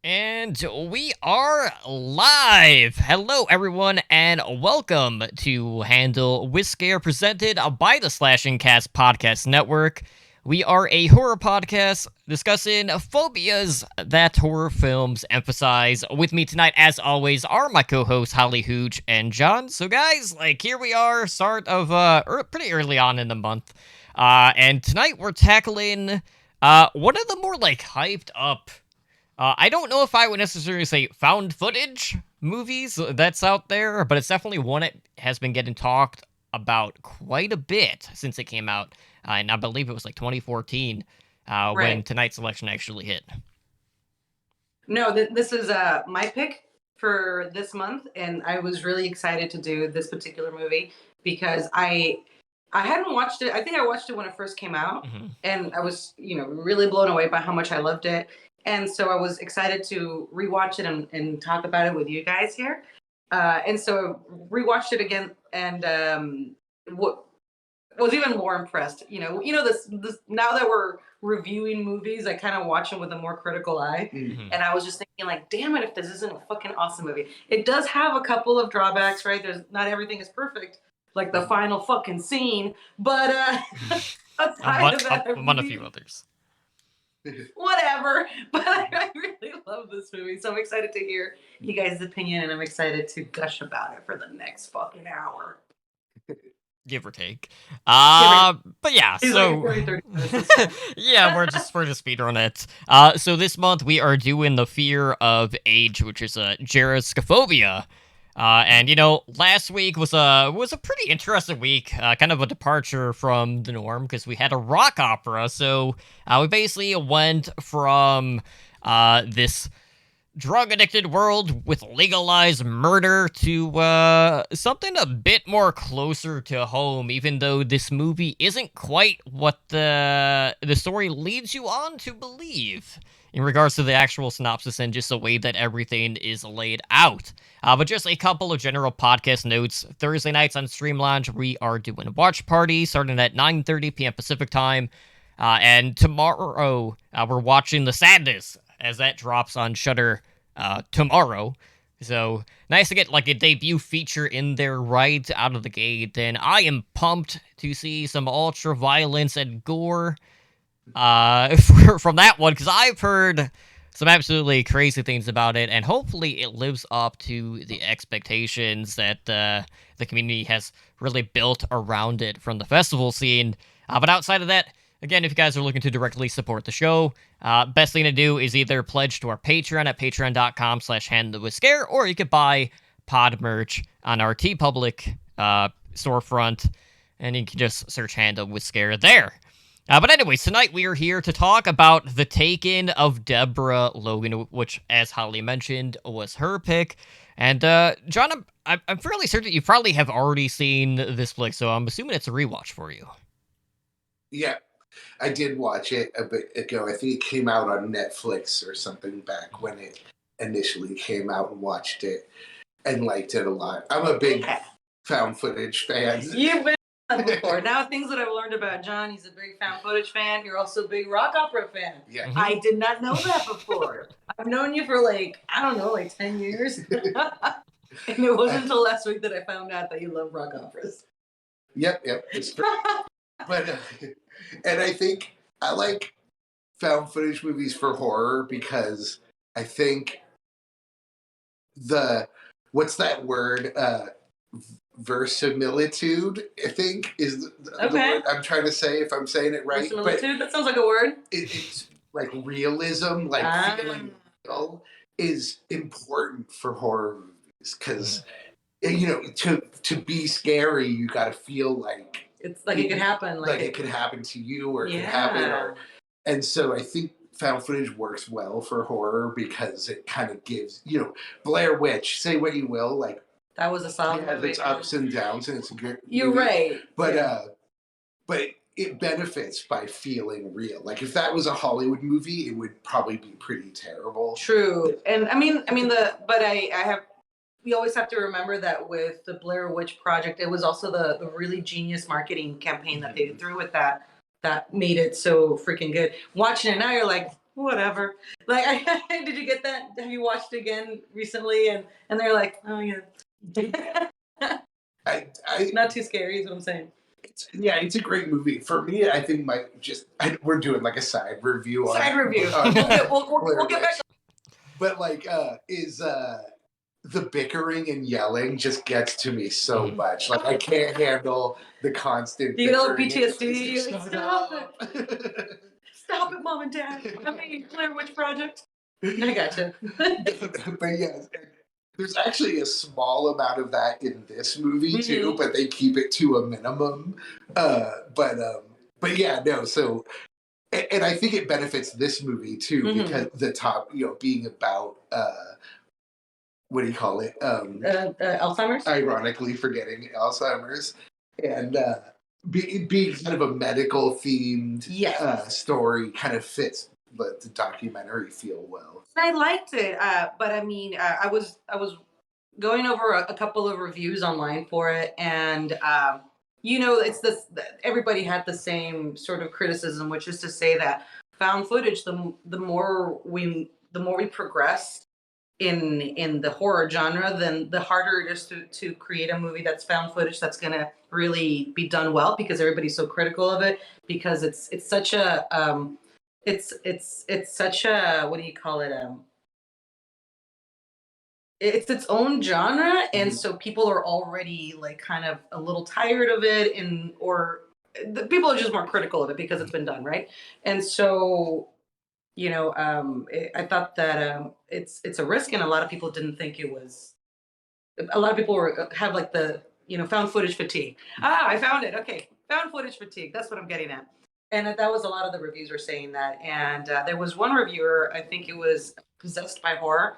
And we are live. Hello, everyone, and welcome to Handle with Scare, presented by the Slashing Cast Podcast Network. We are a horror podcast discussing phobias that horror films emphasize. With me tonight, as always, are my co-hosts Holly Hooch and John. So, guys, here we are, start of pretty early on in the month, and tonight we're tackling one of the more hyped up. I don't know if I would necessarily say found footage movies that's out there, but it's definitely one that has been getting talked about quite a bit since it came out. And I believe it was 2014 when Right. tonight's selection actually hit. No, this is my pick for this month, and I was really excited to do this particular movie because I hadn't watched it. I think I watched it when it first came out, Hmm. and I was really blown away by how much I loved it, and so I was excited to rewatch it and talk about it with you guys here. And so I rewatched it again, and what was even more impressed. This now that we're reviewing movies, I kind of watch them with a more critical eye. Hmm. And I was just thinking, like, damn it, if this isn't a fucking awesome movie. It does have a couple of drawbacks, right? There's not everything is perfect, like the final fucking scene. But outside of that, I Among a few really, others. whatever. But I really love this movie, so I'm excited to hear you guys' opinion, and I'm excited to gush about it for the next fucking hour. Give or take. Give But yeah, He's like so 30 minutes this time. yeah, we're just speedrun it. So this month we are doing the Fear of Age, which is a gerascophobia. And last week was a pretty interesting week, kind of a departure from the norm because we had a rock opera. So we basically went from this drug addicted world with legalized murder to something a bit more closer to home, even though this movie isn't quite what the story leads you on to believe in regards to the actual synopsis and just the way that everything is laid out. But just a couple of general podcast notes. Thursday nights on Stream Lounge, we are doing a watch party starting at 9:30 p.m. Pacific time. And tomorrow, we're watching The Sadness as that drops on Shudder tomorrow. So nice to get a debut feature in there right out of the gate. And I am pumped to see some ultra violence and gore from that one because I've heard some absolutely crazy things about it, and hopefully it lives up to the expectations that the community has really built around it from the festival scene. But outside of that, again, if you guys are looking to directly support the show, best thing to do is either pledge to our Patreon at patreon.com/handlewithscare, or you could buy pod merch on our TeePublic storefront, and you can just search Handle with Scare there. But anyways, tonight we are here to talk about the taking of Deborah Logan, which, as Holly mentioned, was her pick. And John, I'm fairly certain you probably have already seen this flick, so I'm assuming it's a rewatch for you. Yeah, I did watch it a bit ago. I think it came out on Netflix or something back when it initially came out, and watched it and liked it a lot. I'm a big found footage fan. You've been on before. Now, things that I've learned about John, he's a big found footage fan. You're also a big rock opera fan. Yeah. Mhm. I did not know that before. I've known you for 10 years. And it wasn't until last week that I found out that you love rock operas. Yep, it's true. But and I think I like found footage movies for horror because I think what's that word? Verisimilitude, I think, is the word I'm trying to say, if I'm saying it right. Verisimilitude, that sounds like a word. It's like realism, feeling real is important for horror movies because to be scary, you got to feel like it's like it could happen, like it could happen to you, or it could happen, and so I think found footage works well for horror because it kind of gives Blair Witch. Say what you will, like that was a solid movie. It has its ups and downs, and it's a good. You're movie. right, but it benefits by feeling real. Like if that was a Hollywood movie, it would probably be pretty terrible. True, and we always have to remember that with the Blair Witch Project, it was also the really genius marketing campaign that they threw with that made it so freaking good. Watching it now, you're like, whatever. Like, did you get that? Have you watched it again recently? And they're like, oh yeah, I not too scary is what I'm saying. it's a great movie. For me, I think we're doing like a side review Side review. on We'll get back. but like is the bickering and yelling just gets to me so much. Like I can't handle the constant You get a little bickering and PTSD. just, Like, stop it. Stop it, Mom and Dad. I mean, Blair Witch Project. I gotcha. But yeah, there's actually a small amount of that in this movie too, but they keep it to a minimum. But yeah, no. So, and I think it benefits this movie too because the top, being about what do you call it? Alzheimer's. Ironically, forgetting Alzheimer's, and being kind of a medical themed story kind of fits the documentary feel well. I liked it, but I mean, I was going over a couple of reviews online for it, and it's this. Everybody had the same sort of criticism, which is to say that found footage, the more we progress in the horror genre, then the harder it is to create a movie that's found footage that's going to really be done well, because everybody's so critical of it, because it's such a it's such a, what do you call it, it's its own genre, and so people are already like kind of a little tired of it, or the people are just more critical of it because it's been done, right? And so I thought that it's a risk, and a lot of people didn't think it was. A lot of people have like the found footage fatigue. I found it. Okay, found footage fatigue. That's what I'm getting at. And that was a lot of the reviews were saying that. And there was one reviewer, I think it was Possessed by Horror,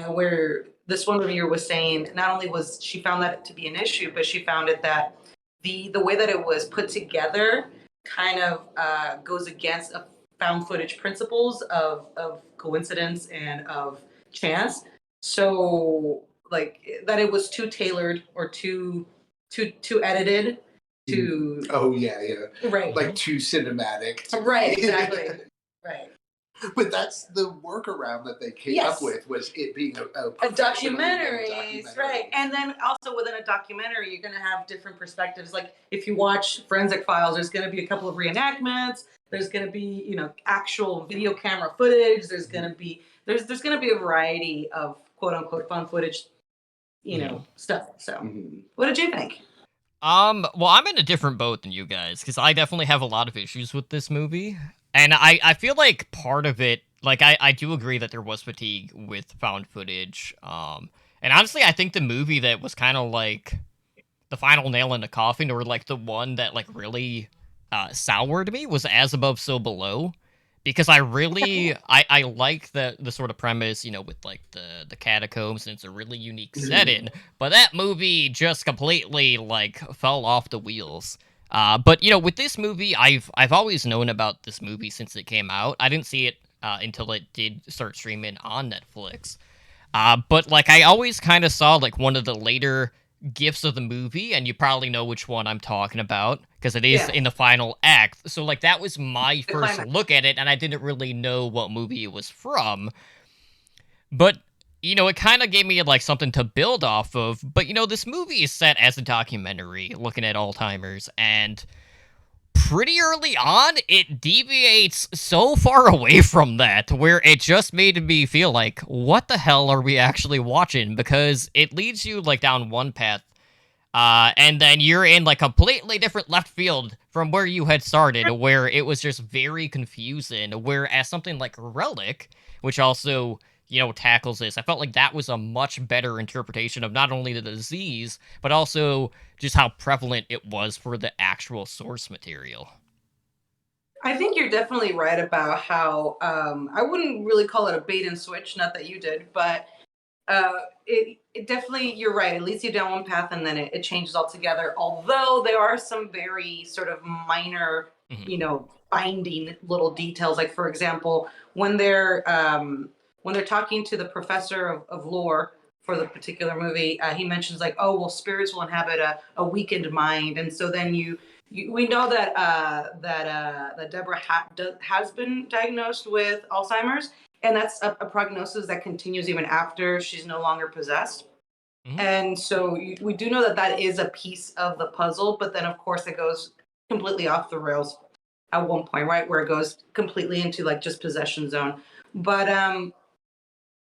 where this one reviewer was saying not only was she found that to be an issue, but she found it that the way that it was put together kind of goes against a found footage principles of coincidence and of chance. So like that it was too tailored or too edited to right, like too cinematic right, exactly. Right. But that's the workaround that they came up with, was it being a documentary, right? And then also within a documentary, you're going to have different perspectives. Like if you watch Forensic Files, there's going to be a couple of reenactments. There's going to be actual video camera footage. There's going to be there's going to be a variety of quote unquote found footage, stuff. So, what did you think? Well, I'm in a different boat than you guys, because I definitely have a lot of issues with this movie. And I feel like part of it, like, I do agree that there was fatigue with found footage. And honestly, I think the movie that was kind of like the final nail in the coffin, or like the one that like really soured me, was As Above, So Below. Because I really, I like the sort of premise, with like the catacombs, and it's a really unique setting. But that movie just completely like fell off the wheels. But with this movie, I've always known about this movie since it came out. I didn't see it until it did start streaming on Netflix. But like I always kind of saw like one of the later gifts of the movie, and you probably know which one I'm talking about, because it is in the final act. So like that was my first look at it, and I didn't really know what movie it was from. But it kind of gave me like something to build off of. But this movie is set as a documentary looking at Alzheimer's, and pretty early on it deviates so far away from that, where it just made me feel like, what the hell are we actually watching? Because it leads you like down one path, and then you're in like completely different left field from where you had started, where it was just very confusing. Whereas something like Relic, which also tackles this, I felt like that was a much better interpretation of not only the disease, but also just how prevalent it was for the actual source material. I think you're definitely right about how I wouldn't really call it a bait and switch, not that you did, but it definitely, you're right, it leads you down one path and then it changes altogether. Although there are some very sort of minor, binding little details. Like for example, when they're talking to the professor of lore for the particular movie, he mentions like, oh well, spirits will inhabit a weakened mind, and so then you we know that that Deborah has been diagnosed with Alzheimer's, and that's a prognosis that continues even after she's no longer possessed. Mhm. And so we do know that that is a piece of the puzzle, but then of course it goes completely off the rails at one point, right, where it goes completely into like just possession zone. But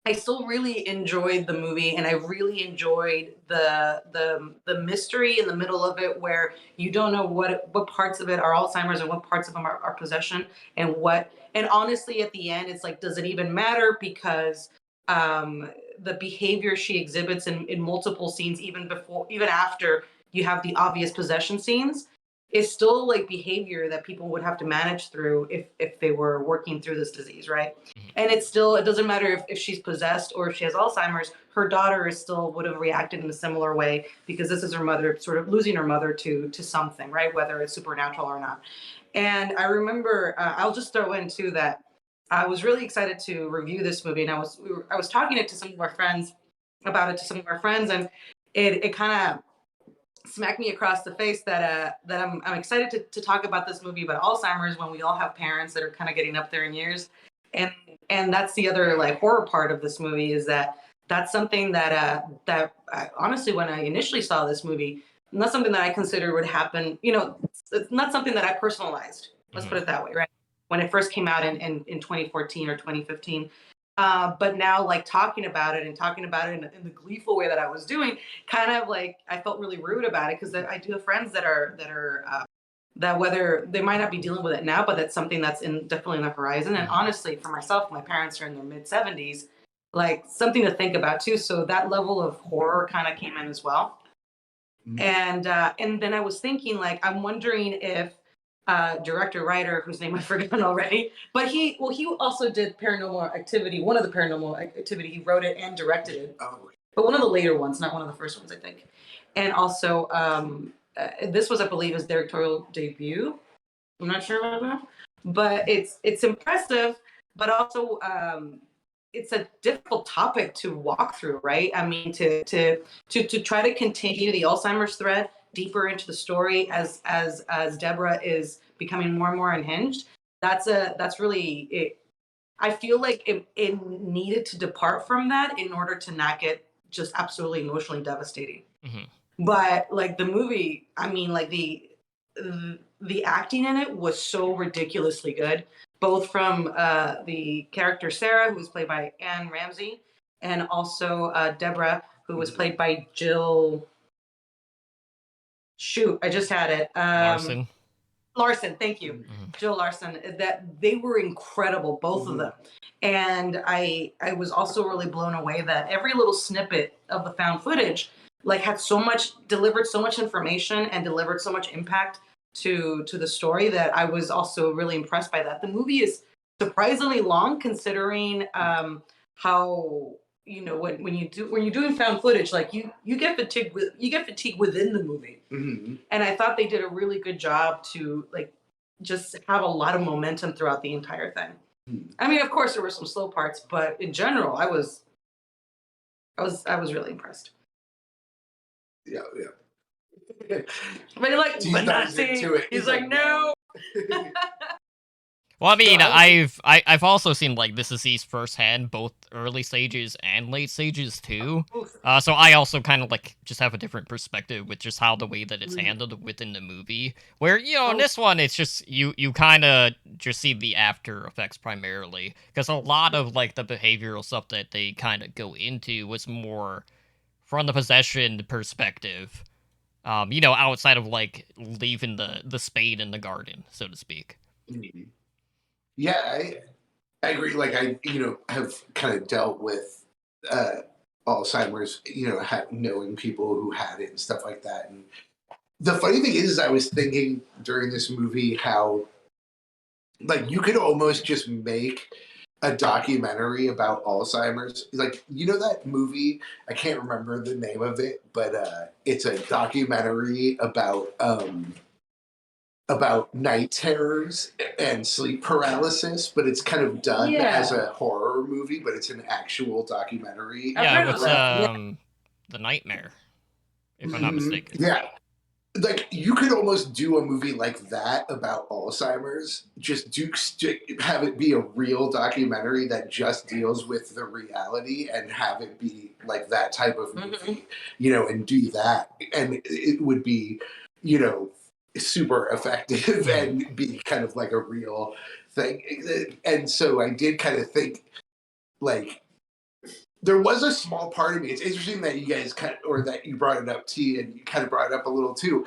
I still really enjoyed the movie, and I really enjoyed the mystery in the middle of it, where you don't know what parts of it are Alzheimer's and what parts of them are possession, and what. And honestly, at the end, it's like, does it even matter? Because um, the behavior she exhibits in multiple scenes, even before, even after you have the obvious possession scenes, is still like behavior that people would have to manage through if they were working through this disease, right? Mhm. And it's still, it doesn't matter if she's possessed or if she has Alzheimer's, her daughter is still would have reacted in a similar way, because this is her mother sort of losing her mother to something, right, whether it's supernatural or not. And I remember, I'll just throw in too that I was really excited to review this movie, and I was talking it to some of our friends about it to some of our friends, and it kind of smacked me across the face that I'm excited to talk about this movie about Alzheimer's when we all have parents that are kind of getting up there in years. and and that's the other like horror part of this movie, is that that's something that honestly, when I initially saw this movie, not something that I considered would happen. It's not something that I personalized. Let's put Mhm. it that way, right? When it first came out in 2014 or 2015. But now, like talking about it and talking about it in the gleeful way that I was doing, kind of like I felt really rude about it, because I do have friends that whether they might not be dealing with it now, but that's something that's in definitely on the horizon. And Mhm. honestly, for myself, my parents are in their mid 70s, like something to think about too. So that level of horror kind of came in as well. Mhm. And then I was thinking, like, I'm wondering if director writer whose name I've forgotten already, but he also did Paranormal Activity, one of the Paranormal Activity. He wrote it and directed it, Oh, but one of the later ones, not one of the first ones, I think. And also, this was, I believe, his directorial debut. I'm not sure about that, but it's impressive, but also it's a difficult topic to walk through, right? I mean, to try to continue the Alzheimer's thread deeper into the story as Deborah is becoming more and more unhinged. That's really it. I feel like it needed to depart from that in order to not get just absolutely emotionally devastating. Mhm. But like the movie, I mean, like the acting in it was so ridiculously good, both from the character Sarah, who was played by Anne Ramsey, and also Deborah, who was mhm. played by Jill. Shoot, I just had it. Larson. Larson, thank you. Mhm. Jill Larson. That they were incredible, both of Mhm. them. And I was also really blown away that every little snippet of the found footage like had so much delivered so much information and delivered so much impact to the story, that I was also really impressed by that. The movie is surprisingly long, considering how, when you're doing found footage, like you get fatigued within the movie. Mhm. And I thought they did a really good job to like just have a lot of momentum throughout the entire thing. Mhm. I mean, of course there were some slow parts, but in general, I was really impressed. Yeah, yeah. But you're like, Deep but dives not T. into it. He's like, no. Well, I No, mean, I like. I've also seen like this disease firsthand, both early stages and late stages too. Oof. So I also kind of like just have a different perspective with just how the way that it's Mm. handled within the movie. Where in Oh, this one, it's just you kind of just see the after effects primarily, because a lot of like the behavioral stuff that they kind of go into was more from the possession perspective. Outside of like leaving the spade in the garden, so to speak. Mhm. Yeah, I agree. Like I, have kind of dealt with uh, Alzheimer's. Knowing people who had it and stuff like that. And the funny thing is, I was thinking during this movie how like you could almost just make a documentary about Alzheimer's. Like that movie, I can't remember the name of it, but it's a documentary about night terrors and sleep paralysis, but it's kind of done as yeah. a horror movie, but it's an actual documentary. I've Yeah, heard of what's that. Yeah. the nightmare, if I'm not Mhm. mistaken. Yeah. like you could almost do a movie like that about Alzheimer's. Just have it be a real documentary that just deals with the reality, and have it be like that type of movie, and do that, and it would be, you know, super effective and be kind of like a real thing. And so I did kind of think like there was a small part of me. It's interesting that you guys or that you brought it up, T, and you kind of brought it up a little too.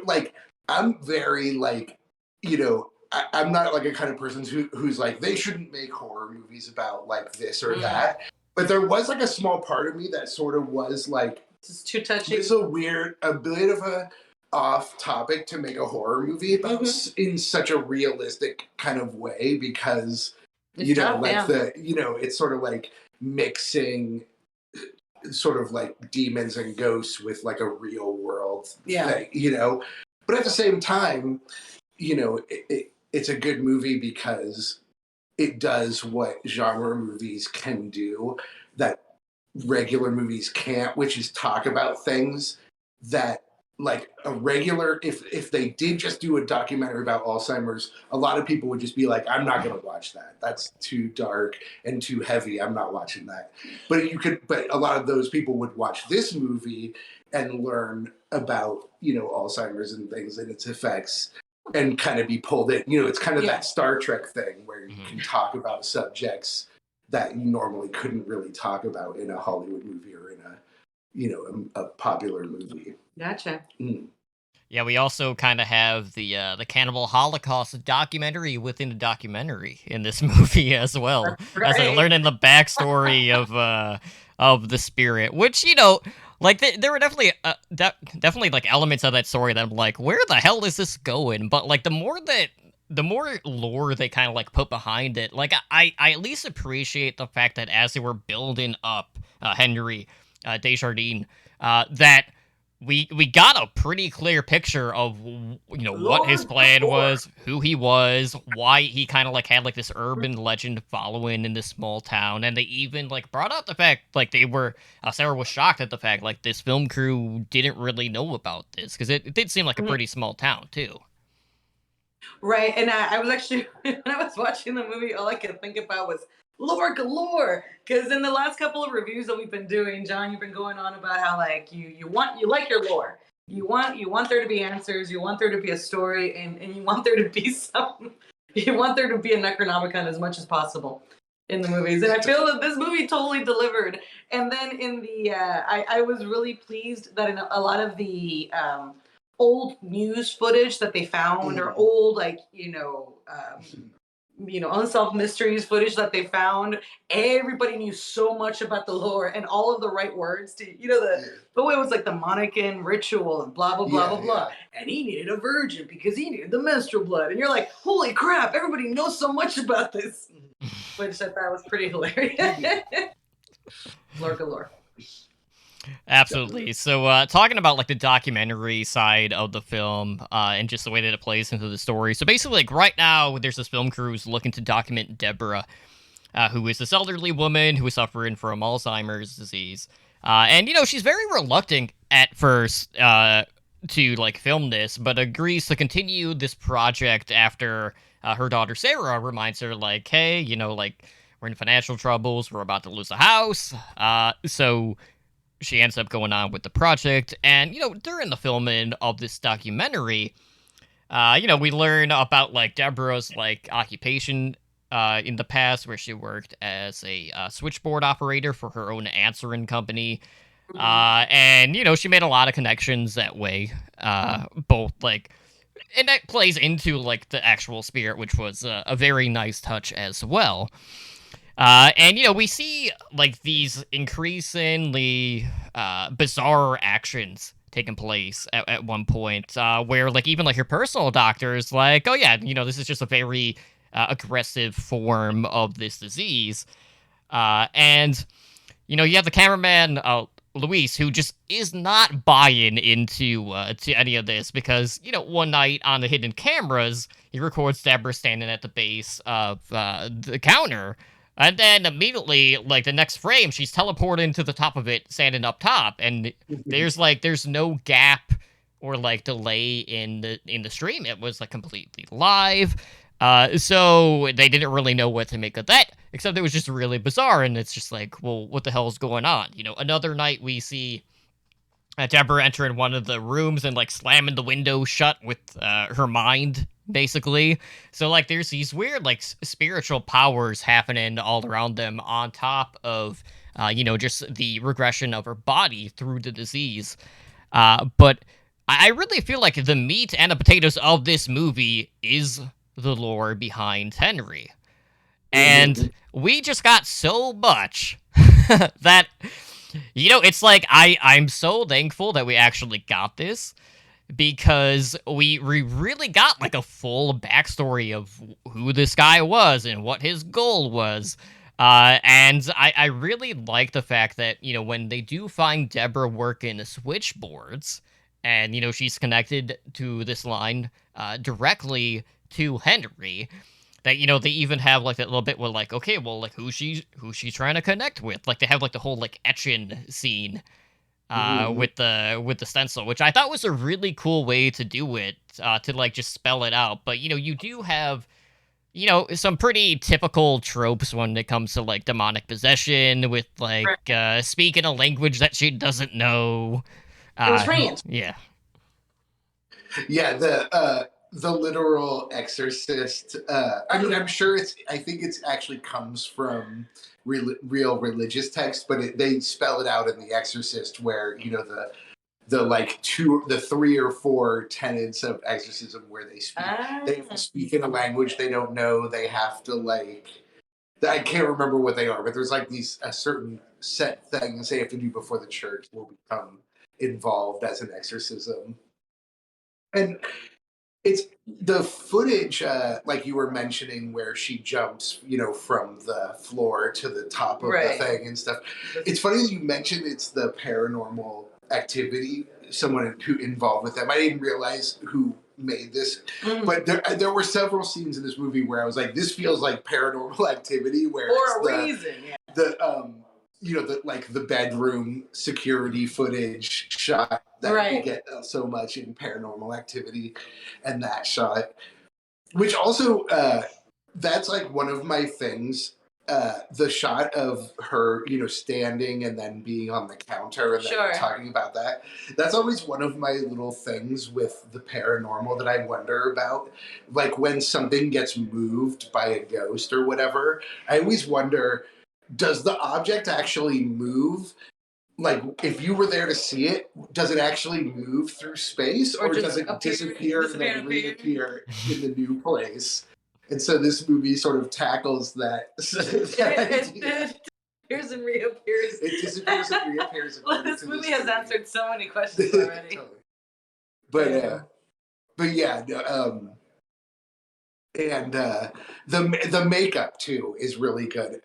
Like, I'm very like, I'm not like a kind of person who's like they shouldn't make horror movies about like this or that. But there was like a small part of me that sort of was like, this is too touchy. It's a bit of a off topic to make a horror movie about in such a realistic kind of way, because it's sort of like mixing sort of like demons and ghosts with like a real world thing, but at the same time, it's a good movie because it does what genre movies can do that regular movies can't, which is talk about things that like a regular, if they did just do a documentary about Alzheimer's, a lot of people would just be like, I'm not going to watch that. That's too dark and too heavy. I'm not watching that. But a lot of those people would watch this movie and learn about, Alzheimer's and things and its effects, and kind of be pulled in. It's kind of that Star Trek thing where you can talk about subjects that you normally couldn't really talk about in a Hollywood movie or in a popular movie. Gotcha. Yeah, we also kind of have the Cannibal Holocaust documentary within a documentary in this movie as well, as they're learning the backstory of the spirit, which like there were definitely like elements of that story that I'm like, where the hell is this going? But like the more lore they kind of like put behind it, like I at least appreciate the fact that as they were building up Henry Desjardins, that we got a pretty clear picture of what his plan was, who he was, why he kind of like had like this urban legend following in this small town, and they even like brought up the fact like they were Sarah was shocked at the fact like this film crew didn't really know about this, because it did seem like a pretty small town too. Right, and I was actually when I was watching the movie, all I could think about was lore galore, because in the last couple of reviews that we've been doing, John, you've been going on about how like you like your lore, you want there to be answers, you want there to be a story, and you want there to be you want there to be a Necronomicon as much as possible in the movies, and I feel that this movie totally delivered. And then in the I was really pleased that in a lot of the old news footage that they found, or old like unsolved mysteries footage that they found, everybody knew so much about the lore and all of the right words to the way it was like the Monacan ritual and blah blah blah blah blah, and he needed a virgin because he needed the menstrual blood, and you're like, holy crap, everybody knows so much about this, which I thought was pretty hilarious. Lore galore. Absolutely. So talking about like the documentary side of the film and just the way that it plays into the story. So basically, like right now, there's this film crew who's looking to document Deborah, who is this elderly woman who is suffering from Alzheimer's disease. And she's very reluctant at first to like film this, but agrees to continue this project after her daughter Sarah reminds her like, hey, like we're in financial troubles, we're about to lose the house. So she ends up going on with the project, and during the filming of this documentary, we learn about like Deborah's like occupation in the past, where she worked as a switchboard operator for her own answering company, and she made a lot of connections that way, both like, and that plays into like the actual spirit, which was a very nice touch as well. And we see like these increasingly bizarre actions taking place at one point, where like even like your personal doctor is like, oh yeah, this is just a very aggressive form of this disease, and you have the cameraman Luis, who just is not buying into to any of this, because one night on the hidden cameras he records Deborah standing at the base of the counter. And then immediately, like the next frame, she's teleporting to the top of it, standing up top, and there's no gap or like delay in the stream. It was like completely live. So they didn't really know what to make of that, except it was just really bizarre. And it's just like, well, what the hell is going on? Another night we see Deborah entering one of the rooms and like slamming the window shut with her mind, basically. So like, there's these weird like spiritual powers happening all around them, on top of just the regression of her body through the disease. But I really feel like the meat and the potatoes of this movie is the lore behind Henry. And we just got so much that it's like I'm so thankful that we actually got this, because we really got like a full backstory of who this guy was and what his goal was. And I really like the fact that, when they do find Deborah working switchboards, and, she's connected to this line directly to Henry, that, they even have like that little bit where like, okay, well, like who's she trying to connect with? Like they have like the whole like etching scene with the stencil, which I thought was a really cool way to do it, to like just spell it out. But you do have some pretty typical tropes when it comes to like demonic possession, with like speaking a language that she doesn't know. It was French. Yeah. Yeah, the literal exorcist. I mean, I think it's actually comes from real religious text, but they spell it out in The Exorcist, where the like the 3 or 4 tenets of exorcism, where they have to speak in a language they don't know. They have to like, I can't remember what they are, but there's like these a certain set things they have to do before the church will become involved as an exorcism. And it's the footage, like you were mentioning, where she jumps, from the floor to the top of the thing and stuff. It's funny that you mentioned it's the Paranormal Activity, someone who involved with them. I didn't realize who made this, but there were several scenes in this movie where I was like, this feels like Paranormal Activity, where for a reason. The bedroom security footage shot that we get so much in Paranormal Activity, and that shot, which also that's like one of my things. The shot of her, standing and then being on the counter and then talking about that. That's always one of my little things with the paranormal that I wonder about. Like when something gets moved by a ghost or whatever, I always wonder, does the object actually move? Like, if you were there to see it, does it actually move through space, or does it disappear and then reappear in the new place? And so this movie sort of tackles that. It disappears and reappears. It disappears and reappears. Well, this movie has answered so many questions already. Totally. But yeah, and the makeup too is really good.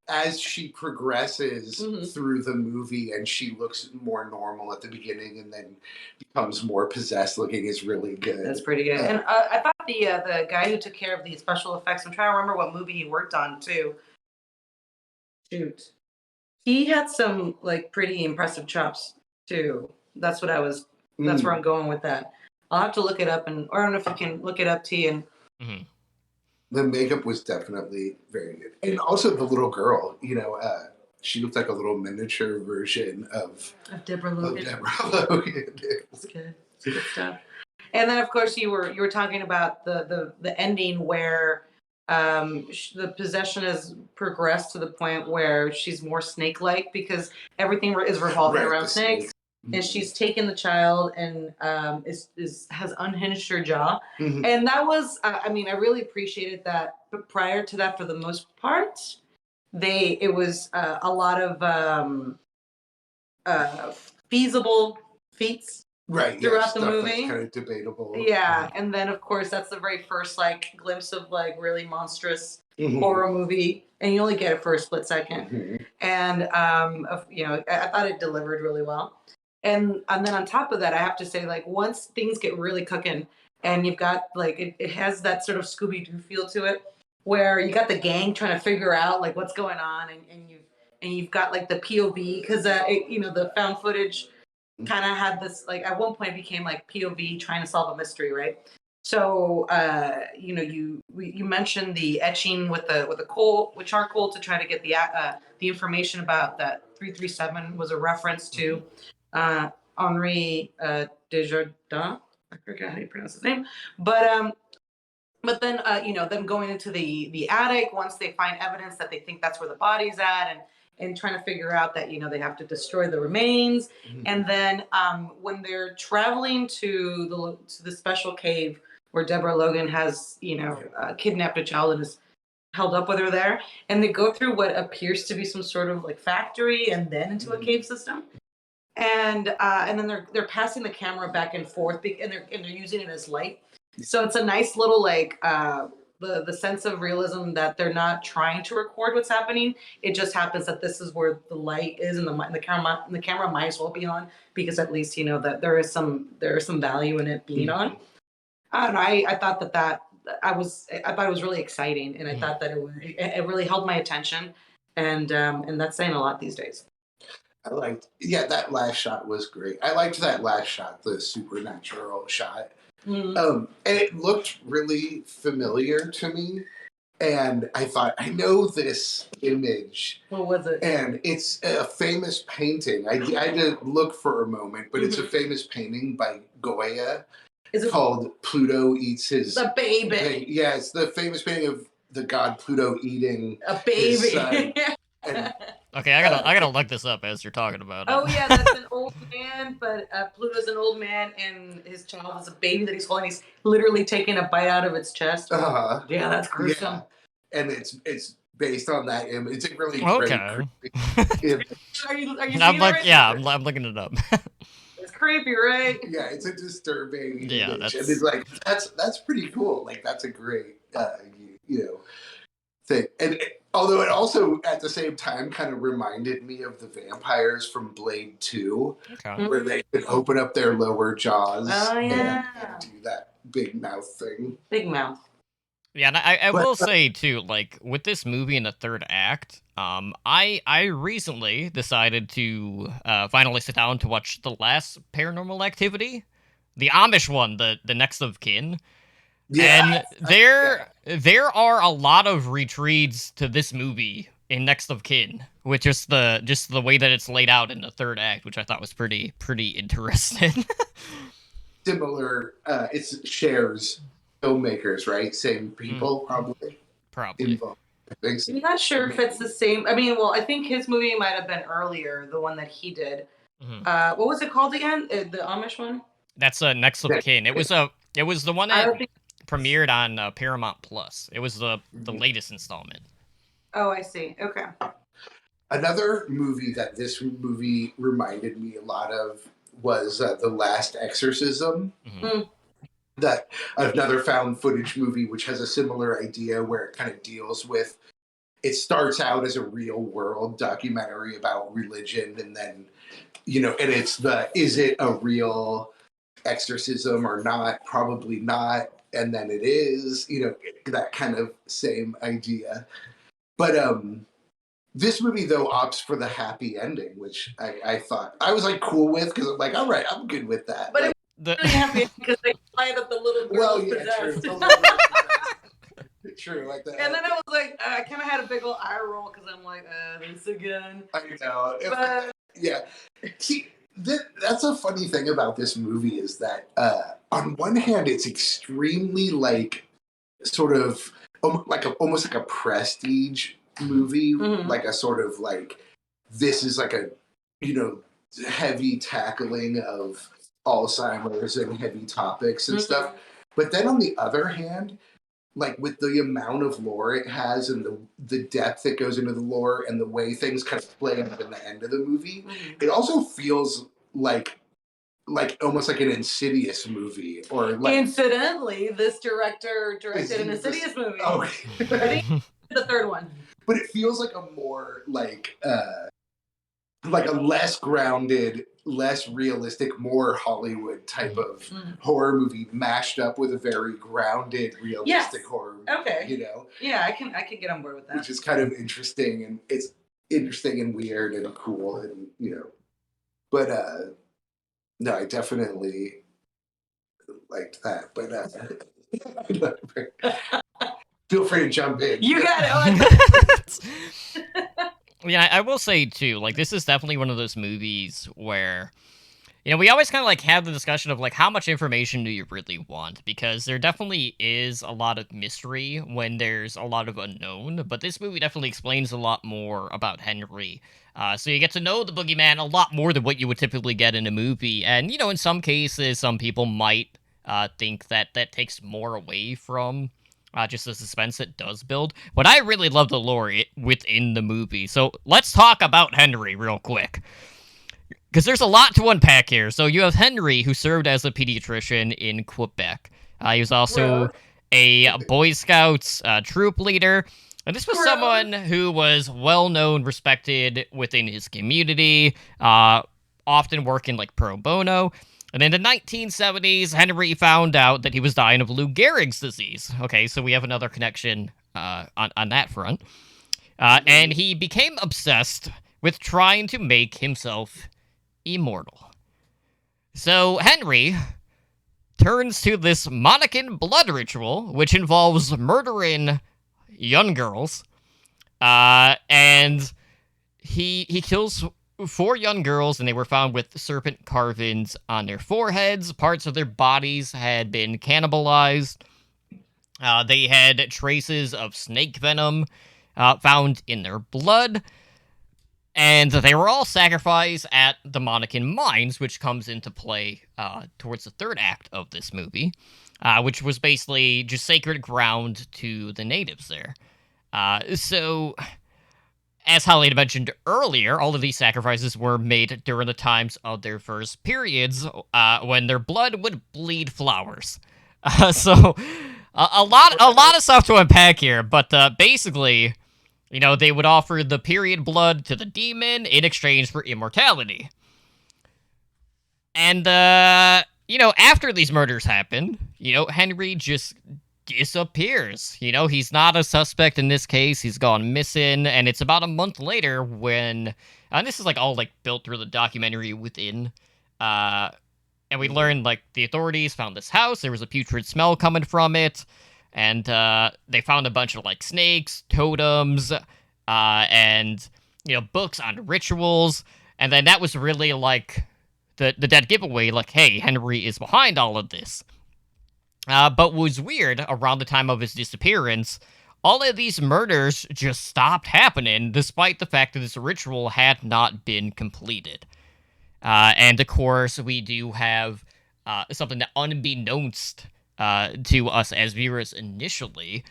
As she progresses through the movie, and she looks more normal at the beginning and then becomes more possessed looking, is really good. That's pretty good. And I thought the guy who took care of the special effects, I'm trying to remember what movie he worked on too. Shoot. He had some like pretty impressive chops too. That's where I'm going with that. I'll have to look it up, or I don't know if you can look it up, T. And the makeup was definitely very good, and also the little girl. She looked like a little miniature version of Deborah Logan. It's good. It's good stuff. And then, of course, you were talking about the ending where the possession has progressed to the point where she's more snake-like, because everything is revolving around snakes. And she's taken the child and has unhinged her jaw. And that was, I really appreciated that. But prior to that, for the most part, it was a lot of feasible feats throughout the movie. That's kind of debatable. Yeah, and then of course that's the very first like glimpse of like really monstrous horror movie, and you only get it for a split second. And I thought it delivered really well. And then on top of that, I have to say, like, once things get really cooking, and you've got like it has that sort of Scooby-Doo feel to it, where you got the gang trying to figure out like what's going on, and you've got like the POV, because the found footage kind of had this, like, at one point it became like POV trying to solve a mystery, right? So you mentioned the etching with the coal with charcoal to try to get the information about that 337 was a reference to Henri Desjardins. I forget how you pronounce his name, but then them going into the attic once they find evidence that they think that's where the body's at, and trying to figure out that they have to destroy the remains. And then when they're traveling to the special cave where Deborah Logan has kidnapped a child and is held up with her there, and they go through what appears to be some sort of like factory and then into a cave system. And then they're passing the camera back and forth, and they're using it as light. So it's a nice little like the sense of realism that they're not trying to record what's happening. It just happens that this is where the light is, and the camera might as well be on, because at least that there is some value in it being on. And I thought that I thought it was really exciting, and I thought that it really held my attention, and that's saying a lot these days. That last shot was great. I liked that last shot, the supernatural shot. And it looked really familiar to me. And I thought, I know this image. What was it? And it's a famous painting. I had to look for a moment, but it's a famous painting by Goya. It's called Pluto Eats His... The baby. Yeah, it's the famous painting of the god Pluto eating a baby. His son. And, okay, I gotta look this up as you're talking about it. Oh yeah, that's an old man, but Pluto's an old man, and his child is a baby that he's holding. He's literally taking a bite out of its chest. Yeah, that's gruesome. Yeah. And it's based on that image. It's a really okay. Great are you I'm like, right? Yeah, I'm looking it up. It's creepy, right? Yeah, it's a disturbing image. That's... And it's like that's pretty cool. Like that's a great thing. And although it also at the same time kind of reminded me of the vampires from Blade 2, where they could open up their lower jaws and do that big mouth thing. Big mouth. Yeah, and I will say too, like with this movie in the third act, I recently decided to finally sit down to watch the last Paranormal Activity, the Amish one, the Next of Kin. Yeah, and there are a lot of retreats to this movie in Next of Kin, with just the way that it's laid out in the third act, which I thought was pretty interesting. Similar, it shares filmmakers, right? Same people, probably involved. I'm not sure if it's the same. I mean, well, I think his movie might have been earlier, the one that he did. What was it called again? The Amish one? That's Next of Kin. It was the one that premiered on Paramount Plus. It was the latest installment. Oh, I see. Okay. Another movie that this movie reminded me a lot of was The Last Exorcism. That another found footage movie, which has a similar idea where it kind of deals with. It starts out as a real world documentary about religion, and then and it's is it a real exorcism or not? Probably not. And then it is, that kind of same idea. But this movie, though, opts for the happy ending, which I thought I was like cool with, because I'm like, all right, I'm good with that. But it was really happy because they find that the little girl was possessed. True, like that. And then I was like, I kind of had a big old eye roll because I'm like, this again. I know. But... Yeah. See, that's a funny thing about this movie is that on one hand it's extremely like sort of like almost like a prestige movie, like a sort of like this is like a heavy tackling of Alzheimer's and heavy topics and stuff. But then on the other hand, like with the amount of lore it has and the depth that goes into the lore and the way things kind of play out in the end of the movie, it also feels like almost like an Insidious movie. Or like, incidentally, this director directed an Insidious movie. Oh, I think the third one. But it feels like a more like a less grounded, less realistic, more Hollywood type of horror movie mashed up with a very grounded, realistic horror movie. Okay. Yeah, I can get on board with that. Which is kind of interesting, and it's interesting and weird and cool, and but No, I definitely liked that, but feel free to jump in. You got it. Yeah, I will say too, like this is definitely one of those movies where we always kind of like have the discussion of like how much information do you really want? Because there definitely is a lot of mystery when there's a lot of unknown, but this movie definitely explains a lot more about Henry. So you get to know the boogeyman a lot more than what you would typically get in a movie, and in some cases, some people might think that that takes more away from just the suspense it does build. But I really love the lore within the movie. So let's talk about Henry real quick. Because there's a lot to unpack here. So you have Henry, who served as a pediatrician in Quebec. He was also a Boy Scouts troop leader. And this was someone who was well-known, respected within his community, often working like pro bono. And in the 1970s, Henry found out that he was dying of Lou Gehrig's disease. Okay, so we have another connection on that front. And he became obsessed with trying to make himself immortal. So Henry turns to this Monacan blood ritual, which involves murdering young girls, and he kills 4 young girls, and they were found with serpent carvings on their foreheads. Parts of their bodies had been cannibalized. They had traces of snake venom found in their blood. And they were all sacrificed at the Monacan Mines, which comes into play towards the third act of this movie, which was basically just sacred ground to the natives there. So, as Holly had mentioned earlier, all of these sacrifices were made during the times of their first periods, when their blood would bleed flowers. So, a lot of stuff to unpack here, but basically, they would offer the period blood to the demon in exchange for immortality. And, after these murders happen, Henry just disappears. He's not a suspect in this case. He's gone missing, and it's about a month later when, and this is like all like built through the documentary within, and we learned like the authorities found this house. There was a putrid smell coming from it. And they found a bunch of like snakes, totems, and books on rituals. And then that was really like the dead giveaway, like, hey, Henry is behind all of this. But what was weird, around the time of his disappearance, all of these murders just stopped happening, despite the fact that this ritual had not been completed. And of course, we do have something that unbeknownst to us as viewers initially,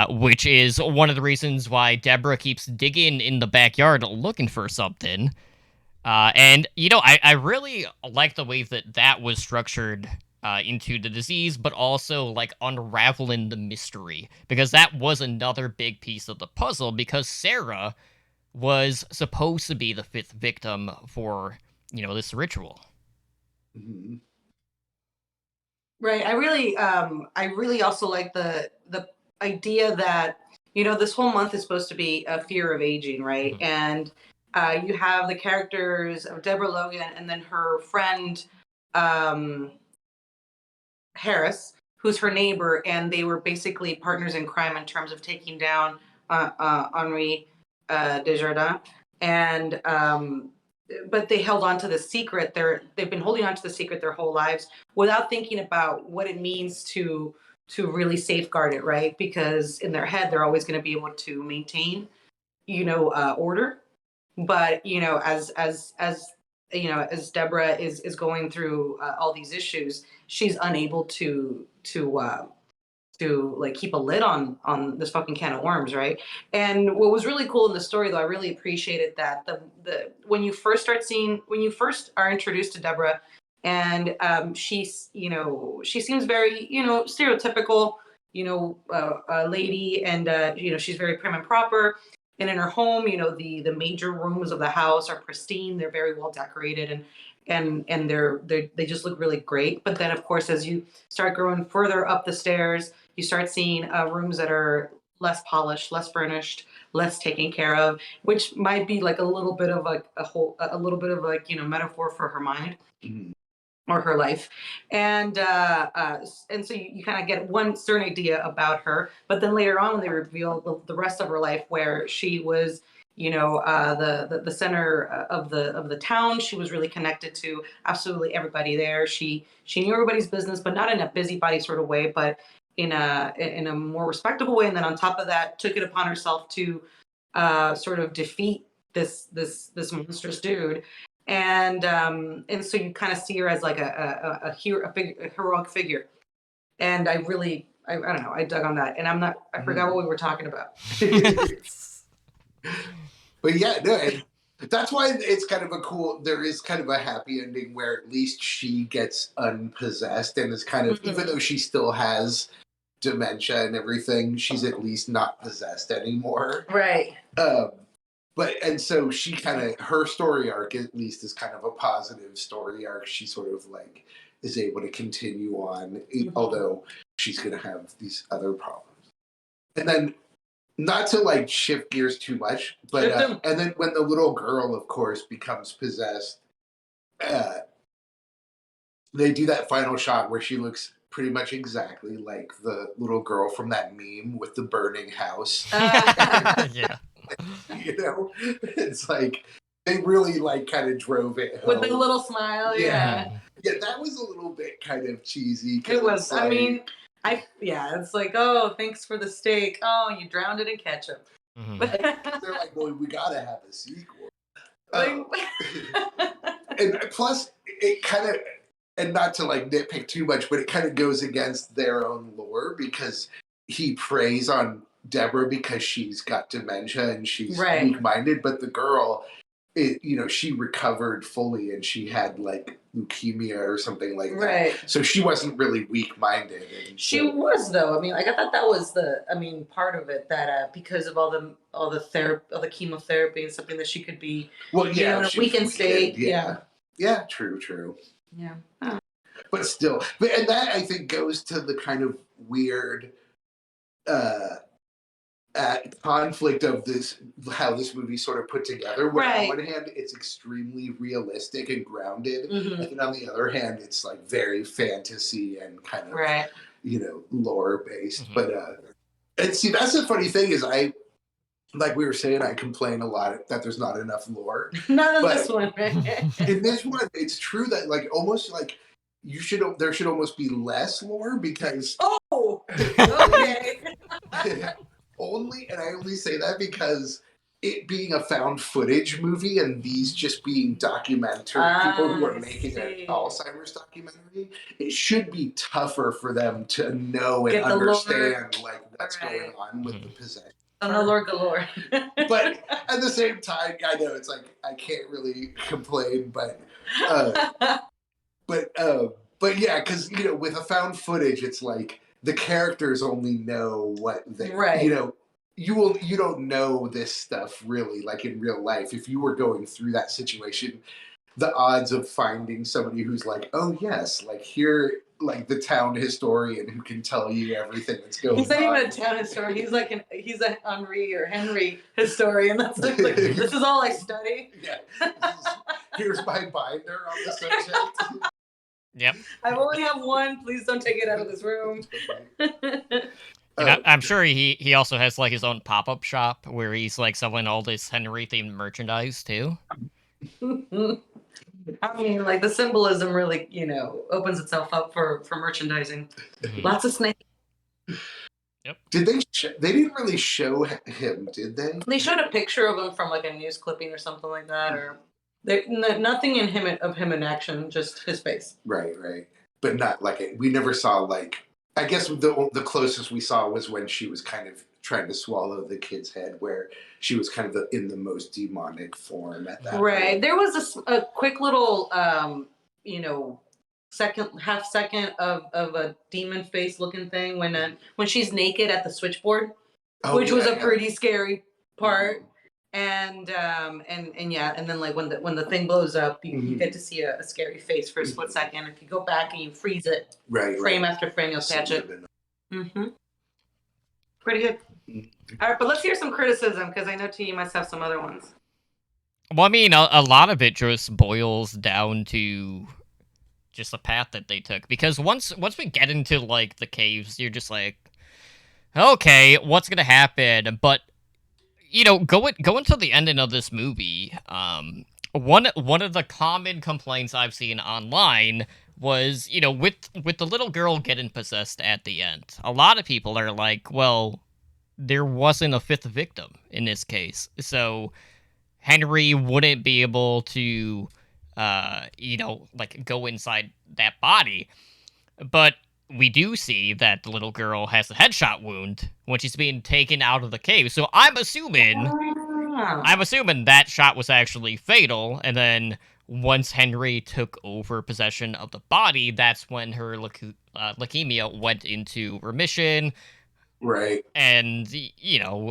which is one of the reasons why Deborah keeps digging in the backyard looking for something. And, I really like the way that was structured into the disease, but also, like, unraveling the mystery. Because that was another big piece of the puzzle, because Sarah was supposed to be the 5th victim for, this ritual. Mm-hmm. Right. I really also like the idea that this whole month is supposed to be a fear of aging, right? Mm-hmm. And you have the characters of Deborah Logan and then her friend Harris, who's her neighbor, and they were basically partners in crime in terms of taking down Henri Desjardins, and but they held on to the secret. They've been holding on to the secret their whole lives without thinking about what it means to really safeguard it, right? Because in their head, they're always going to be able to maintain, order. But as Deborah is going through all these issues, she's unable to like keep a lid on this fucking can of worms, right? And what was really cool in the story, though, I really appreciated that the when you first are introduced to Deborah, and she's she seems very stereotypical lady, and she's very prim and proper. And in her home, the major rooms of the house are pristine. They're very well decorated, and they just look really great. But then, of course, as you start growing further up the stairs, you start seeing rooms that are less polished, less furnished, less taken care of, which might be like a little bit of like a little bit of like, metaphor for her mind Mhm. or her life. And so you kind of get one certain idea about her, but then later on when they reveal the rest of her life, where she was, the center of the town. She was really connected to absolutely everybody there. She knew everybody's business, but not in a busybody sort of way, but in a more respectable way. And then on top of that, took it upon herself to sort of defeat this monstrous dude. And so you kind of see her as like a hero, a heroic figure. And I don't know, I dug on that. And I forgot what we were talking about. But yeah, no, and that's why it's kind of there is kind of a happy ending where at least she gets unpossessed and is kind of, even though she still has dementia and everything, she's at least not possessed anymore. Right. And so she kind of, her story arc at least is kind of a positive story arc. She sort of like is able to continue on, although she's going to have these other problems. And then, not to like shift gears too much, but and then when the little girl, of course, becomes possessed, they do that final shot where she looks pretty much exactly like the little girl from that meme with the burning house. Yeah. It's like they really like kind of drove it home. With a little smile. Yeah. Yeah, that was a little bit kind of cheesy. It was. Like, I mean, it's like, oh, thanks for the steak. Oh, you drowned it in ketchup. They're like, well, we gotta have a sequel. And plus, it kind of, and not to like nitpick too much, but it kind of goes against their own lore, because he preys on Deborah because she's got dementia and she's weak-minded, but the girl, she recovered fully and she had like leukemia or something like that. So she wasn't really weak-minded. She was, though. I mean, like, I thought that was part of it, that because of all the chemotherapy and something, that she could be, in a weakened state. Yeah, true. Yeah. But still, and that I think goes to the kind of weird conflict of how this movie sort of put together, where on one hand it's extremely realistic and grounded, and on the other hand it's like very fantasy and kind of lore based. But and see, that's the funny thing is, like we were saying, I complain a lot that there's not enough lore. Not in this one. In this one, it's true that like almost like there should almost be less lore, because okay. And I only say that because it being a found footage movie and these just being documentary people who are making an Alzheimer's documentary, it should be tougher for them to know and understand like what's going on with the possession. Lore galore. But at the same time, I know it's like I can't really complain, but yeah, because with a found footage, it's like the characters only know what they you don't know this stuff really, like in real life. If you were going through that situation, the odds of finding somebody who's like, oh yes, like here, like the town historian who can tell you everything that's going on. He's not even a town historian. He's an Henri or Henry historian. That's like this is all I study. Yeah. Here's my binder on the subject. Yep. I only have one. Please don't take it out of this room. I'm sure he also has like his own pop-up shop where he's like selling all this Henry themed merchandise too. I mean, like the symbolism really, opens itself up for merchandising. Lots of snakes. Yep. Did they? They didn't really show him, did they? They showed a picture of him from like a news clipping or something like that, or nothing of him in action, just his face. Right. But not like it. We never saw like. I guess the closest we saw was when she was kind of trying to swallow the kid's head, where she was kind of in the most demonic form at that point. There was a quick little, half second of a demon face looking thing when she's naked at the switchboard, which was a pretty scary part. And then like when the thing blows up, you get to see a scary face for a split second. If you go back and you freeze it, frame after frame, you'll catch it. Pretty good. All right, but let's hear some criticism because I know T, you must have some other ones. Well, I mean, a lot of it just boils down to just the path that they took. Because once we get into like the caves, you're just like, okay, what's gonna happen? But go into the ending of this movie. One of the common complaints I've seen online was, with the little girl getting possessed at the end. A lot of people are like, well, there wasn't a fifth victim in this case, so Henry wouldn't be able to, like go inside that body. But we do see that the little girl has a headshot wound when she's being taken out of the cave. So Ah. I'm assuming that shot was actually fatal, and then once Henry took over possession of the body, that's when her leukemia went into remission, Right. and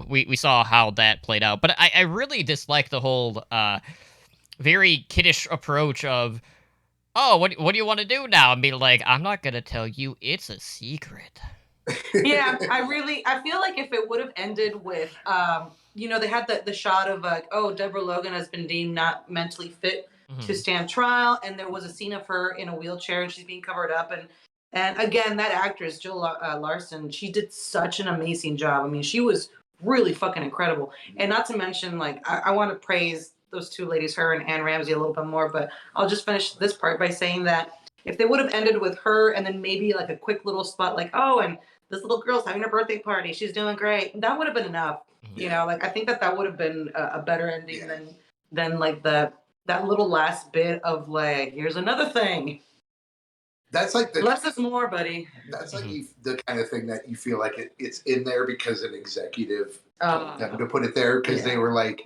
we saw how that played out. But I really dislike the whole very kiddish approach of, oh, what do you want to do now? And be like, I'm not gonna tell you, it's a secret. Yeah, I feel like if it would have ended with they had the shot of Deborah Logan has been deemed not mentally fit to Mhm. stand trial, and there was a scene of her in a wheelchair and she's being covered up, and again, that actress Larson, she did such an amazing job. I mean, she was really fucking incredible. And not to mention, like, I want to praise those two ladies, her and Anne Ramsey, a little bit more, but I'll just finish this part by saying that if they would have ended with her and then maybe like a quick little spot like, oh, and this little girl's having a birthday party, she's doing great, that would have been enough. Mhm. Like, I think that would have been a better ending Yeah. than like that little last bit of like, here's another thing. That's like Less is more, buddy. that's like Mhm. the kind of thing that you feel like it's in there because an executive told them Uh, to put it there because yeah. they were like,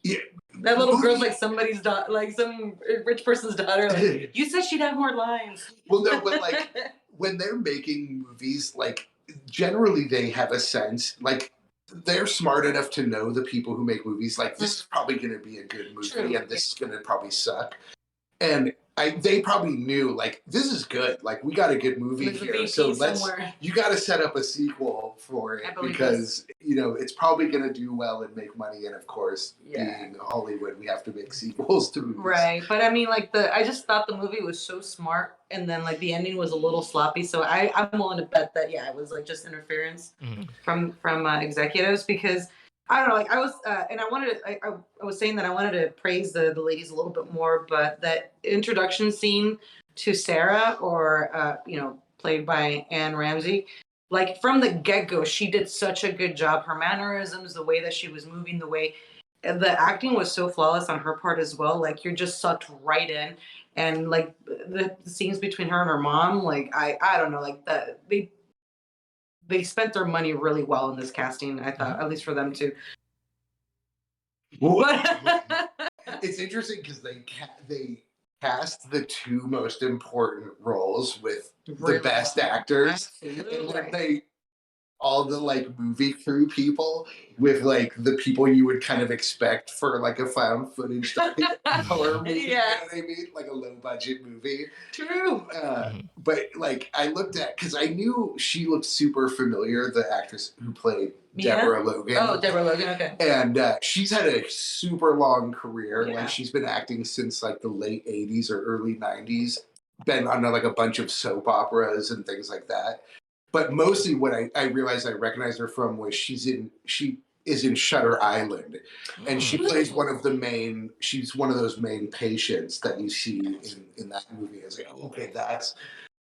yeah, That little girl's movie- like somebody's daughter, like some rich person's daughter. Like, you said she'd have more lines. Well, no, but like when they're making movies, like generally they have a sense, like they're smart enough to know the people who make movies. Like this is probably going to be a good movie, True. and this is going to probably suck. And they probably knew like this is good. Like we got a good movie There's a here, VP so somewhere. you got to set up a sequel for I it believe because it's probably going to do well and make money. And of course, Yeah. being Hollywood, we have to make sequels to movies. Right, but I mean, like I just thought the movie was so smart, and then like the ending was a little sloppy. So I'm willing to bet that it was like just interference Mhm. from executives because I don't know. Like I was, and I wanted to, I was saying that I wanted to praise the ladies a little bit more, but that introduction scene to Sarah, or played by Anne Ramsey, like from the get go, she did such a good job. Her mannerisms, the way that she was moving, the way the acting was so flawless on her part as well. Like you're just sucked right in, and like the scenes between her and her mom, like I don't know, like that they spent their money really well in this casting. I thought, at least for them too. Well, But it's interesting because they cast the two most important roles with Really the best well. actors, Absolutely. and then they all the like movie crew people with like the people you would kind of expect for like a found footage horror movie. You know Yeah. what I mean? Like a low budget movie. True. Mhm. But like I looked at because I knew she looked super familiar, the actress who played Mia? Deborah Logan. Oh, Deborah Logan. Okay. And she's had a super long career. Yeah. Like she's been acting since like the late '80s or early '90s. Been on like a bunch of soap operas and things like that. But mostly what I realized I recognized her from was she is in Shutter Island, and she plays one of the main. She's one of those main patients that you see in that movie. I was like, oh, okay, that's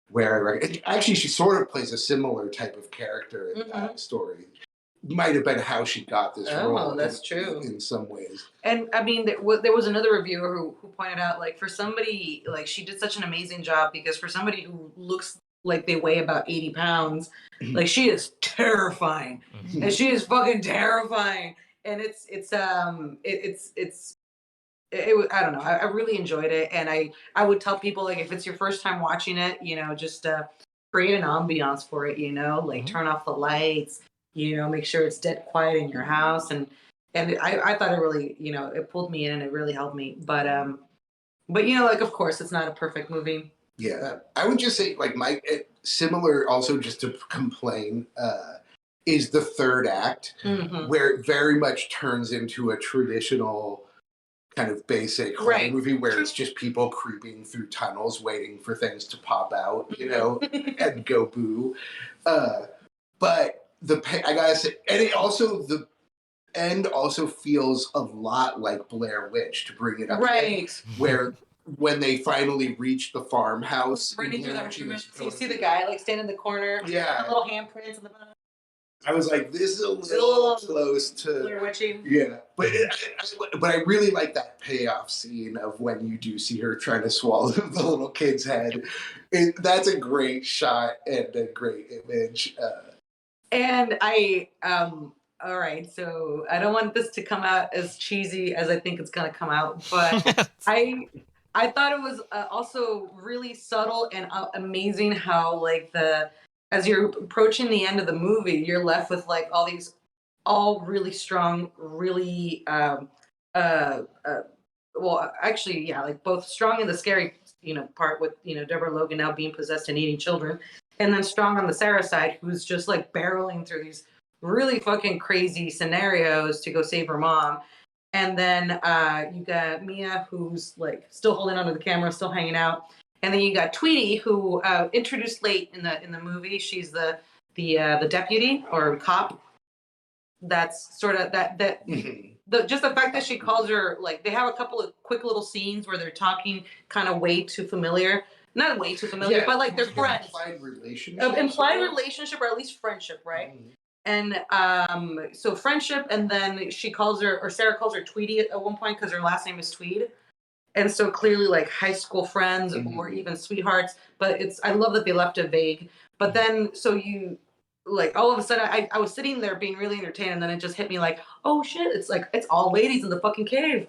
where I recognize. Actually, she sort of plays a similar type of character in that story. Might have been how she got this role. That's true. In some ways. And I mean, there was another reviewer who pointed out, like, for somebody, like, she did such an amazing job because for somebody who looks like they weigh about 80 pounds, like, she is terrifying. Mhm. And she is fucking terrifying. And I don't know. I really enjoyed it. And I would tell people, like, if it's your first time watching it, just create an ambiance for it, like Mhm. turn off the lights, make sure it's dead quiet in your house. And I thought it really, it pulled me in and it really helped me. But like, of course, it's not a perfect movie. Yeah, I would just say like similar. Also, just to complain, is the third act, Mhm. where it very much turns into a traditional kind of basic horror Right. movie where True. it's just people creeping through tunnels waiting for things to pop out, and go boo. But I gotta say, and it also the end also feels a lot like Blair Witch, to bring it up again, Right. where when they finally reach the farmhouse, Running through Blair that Witch, room, and so you see the guy like standing in the corner, yeah, the little handprints in the bottom. I was like, this is a little close to Blair Witchy. yeah, but I really like that payoff scene of when you do see her trying to swallow the little kid's head. That's a great shot and a great image. And all right, so I don't want this to come out as cheesy as I think it's gonna come out, but I thought it was also really subtle and amazing how like the as you're approaching the end of the movie, you're left with like all these all really strong, really uh well actually yeah, like both strong in the scary part with Deborah Logan now being possessed and eating children, and then strong on the Sarah side who's just like barreling through these really fucking crazy scenarios to go save her mom. And then you got Mia, who's like still holding onto the camera, still hanging out. And then you got Tweety, who introduced late in the movie. She's the deputy or cop. That's sort of that just the fact that she calls her, like, they have a couple of quick little scenes where they're talking kind of way too familiar. Not way too familiar, but like they're friends. Implied relationship. Implied relationship, or at least friendship, right? Mm-hmm. And so friendship, and then she calls her, or Sarah calls her Tweety at one point because her last name is Tweed. And so clearly like high school friends or even sweethearts, but I love that they left it vague. But then so you like all of a sudden I was sitting there being really entertained, and then it just hit me like, oh shit, it's like it's all ladies in the fucking cave.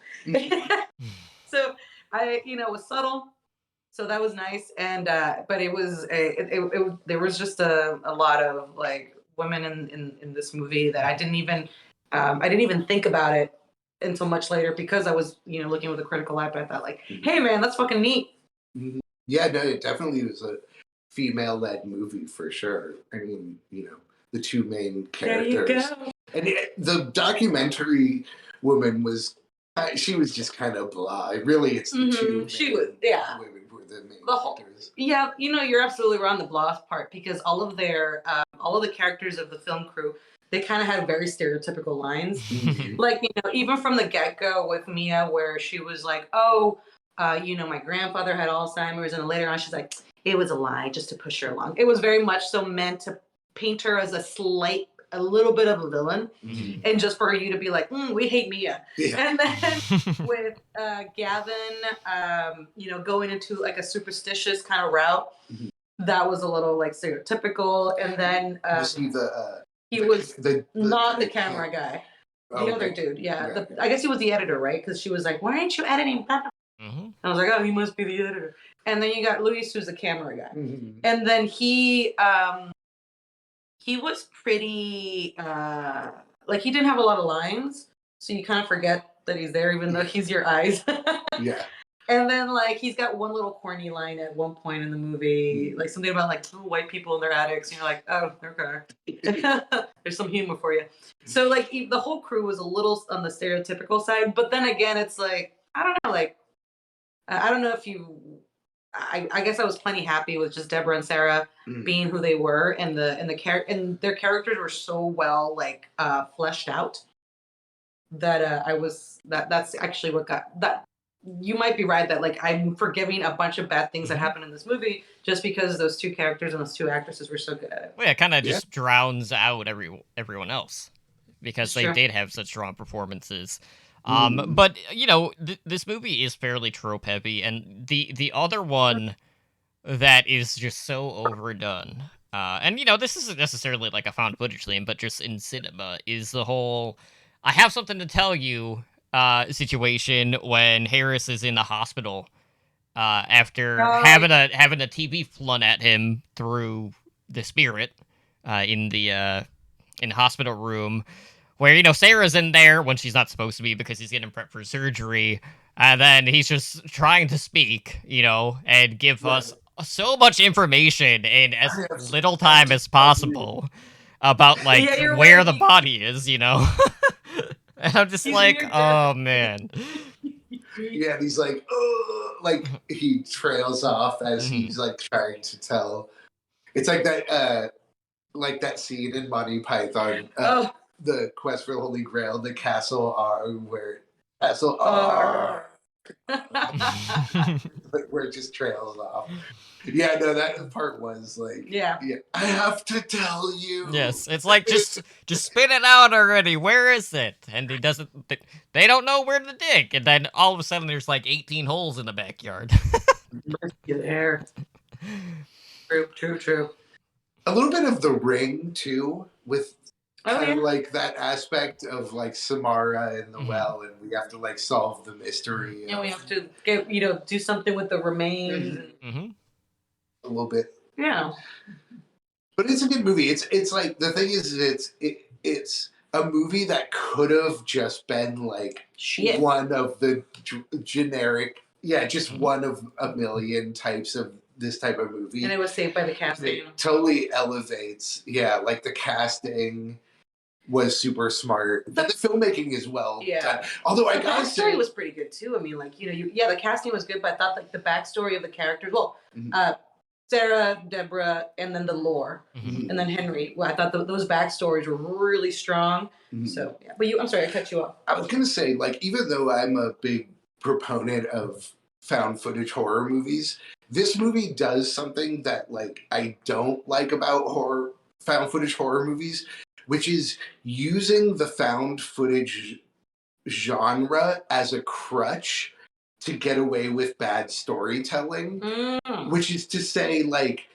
So it was subtle. So that was nice. And but it was there was just a lot of like women in this movie that I didn't even think about it until much later, because I was looking with a critical eye. But I thought like, hey man, that's fucking neat. Yeah, no, it definitely was a female-led movie for sure. I mean, the two main characters. There you go. And the documentary woman she was just kind of blah. Really, it's the two women who were the main characters. Yeah, you're absolutely right on the blah part, because all of the characters of the film crew, they kind of had very stereotypical lines. Like, even from the get-go with Mia, where she was like, oh, my grandfather had Alzheimer's, and then later on she's like, it was a lie just to push her along. It was very much so meant to paint her as a little bit of a villain, and just for you to be like, we hate Mia. Yeah. And then with Gavin, going into like a superstitious kind of route, that was a little like stereotypical. And then he was not the camera guy. The other dude, yeah. I guess he was the editor, right? Because she was like, why aren't you editing that? I was like, oh, he must be the editor. And then you got Luis, who's the camera guy. And then he was pretty like, he didn't have a lot of lines, so you kind of forget that he's there, even though he's your eyes. Yeah. And then like he's got one little corny line at one point in the movie, like something about like white people in their attics. You're like, oh, okay. There's some humor for you. So like the whole crew was a little on the stereotypical side, but then again, it's like, I don't know, like I don't know if you. I guess I was plenty happy with just Deborah and Sarah being who they were, and their characters were so well like fleshed out that that's actually what got that. You might be right that like I'm forgiving a bunch of bad things that happened in this movie just because those two characters and those two actresses were so good at it. Well, yeah, it kind of just drowns out everyone else because they did have such strong performances. But this movie is fairly trope heavy, and the other one that is just so overdone, and this isn't necessarily like a found footage thing, but just in cinema, is the whole "I have something to tell you" situation when Harris is in the hospital after having a TV flung at him through the spirit in the hospital room. Where, Sarah's in there when she's not supposed to be because he's getting prepped for surgery. And then he's just trying to speak, and give us so much information in as little time as possible. about like Yeah, you're where right. the body is, you know. And I'm just He's like, near oh death. man. Yeah, and he's like he trails off as Mhm. he's like trying to tell. It's like that scene in Monty Python, Oh, the Quest for the Holy Grail, the Castle R, where Castle uh, R, where it just trails off. Yeah, no, that part was like, yeah. I have to tell you. Yes, it's like just spit it out already. Where is it? And he doesn't. They don't know where to dig. And then all of a sudden, there's like 18 holes in the backyard. Get air. True. A little bit of The Ring too, with Oh kind yeah. of like that aspect of like Samara in the Mhm. well, and we have to like solve the mystery. And we have to get do something with the remains. Hmm. A little bit, Yeah. but it's a good movie. It's like the thing is, it's a movie that could have just been like Shit. one of the generic, just Mhm. one of a million types of this type of movie. And it was saved by the casting. It totally elevates, like the casting was super smart. But the filmmaking is well done. Although I The gotta backstory say, was pretty good too. I mean, like the casting was good, but I thought like the backstory of the characters. Well, Mhm. Sarah, Deborah, and then the lore, Mhm. and then Henry. Well, I thought those backstories were really strong. Mhm. So yeah, but I'm sorry, I cut you off. I was gonna say, like, even though I'm a big proponent of found footage horror movies, this movie does something that like I don't like about found footage horror movies, which is using the found footage genre as a crutch to get away with bad storytelling. Which is to say, like,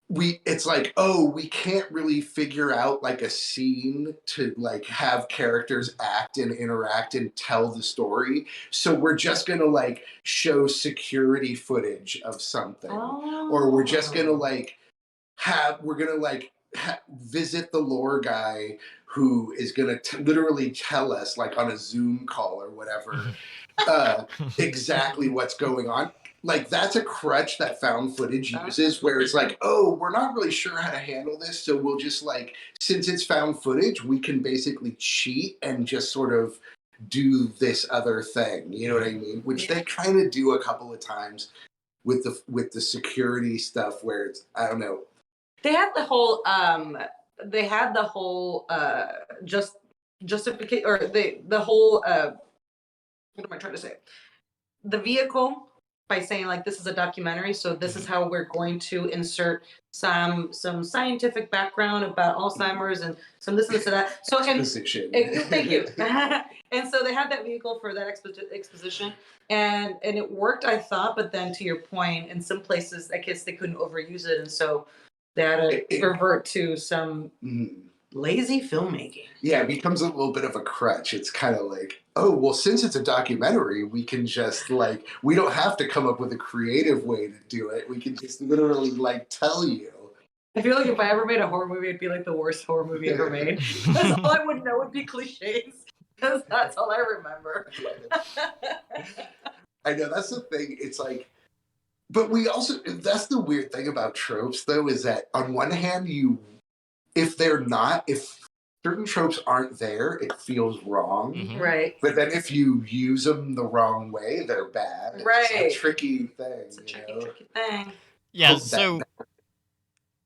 it's like, oh, we can't really figure out like a scene to like have characters act and interact and tell the story, so we're just gonna like show security footage of something, or we're just gonna like visit the lore guy who is gonna literally tell us like on a Zoom call or whatever exactly what's going on. Like, that's a crutch that found footage uses, where it's like, oh, we're not really sure how to handle this, so we'll just like, since it's found footage, we can basically cheat and just sort of do this other thing. You know what I mean? Which they kind of do a couple of times with the security stuff, where it's, I don't know. They had the whole justification, or the whole what am I trying to say? The vehicle, by saying like this is a documentary, so this is how we're going to insert some scientific background about Alzheimer's and some this and that. So Exposition. Thank you. And so they had that vehicle for that exposition, and it worked, I thought. But then, to your point, in some places, I guess they couldn't overuse it, and so they had to revert to some lazy filmmaking. Yeah, it becomes a little bit of a crutch. It's kind of like, oh, well, since it's a documentary, we can just like, we don't have to come up with a creative way to do it. We can just literally like tell you. I feel like if I ever made a horror movie, it'd be like the worst horror movie ever made. Because all I would know would be cliches. Because that's all I remember. I know, that's the thing. It's like, but that's the weird thing about tropes, though, is that on one hand, if certain tropes aren't there, it feels wrong. Mhm. Right. But then if you use them the wrong way, they're bad. Right. It's a tricky thing. It's a tricky thing. Yeah, so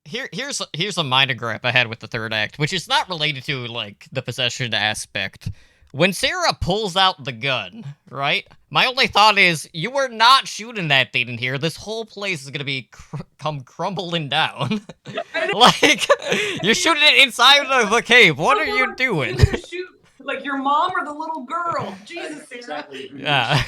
here's a minor gripe I had with the third act, which is not related to like the possession aspect. When Sarah pulls out the gun, right? My only thought is, you were not shooting that thing in here. This whole place is gonna be come crumbling down. Like, you're shooting it inside of the cave. What are you doing? You're gonna shoot like your mom or the little girl. Jesus, Sarah. Exactly. Yeah.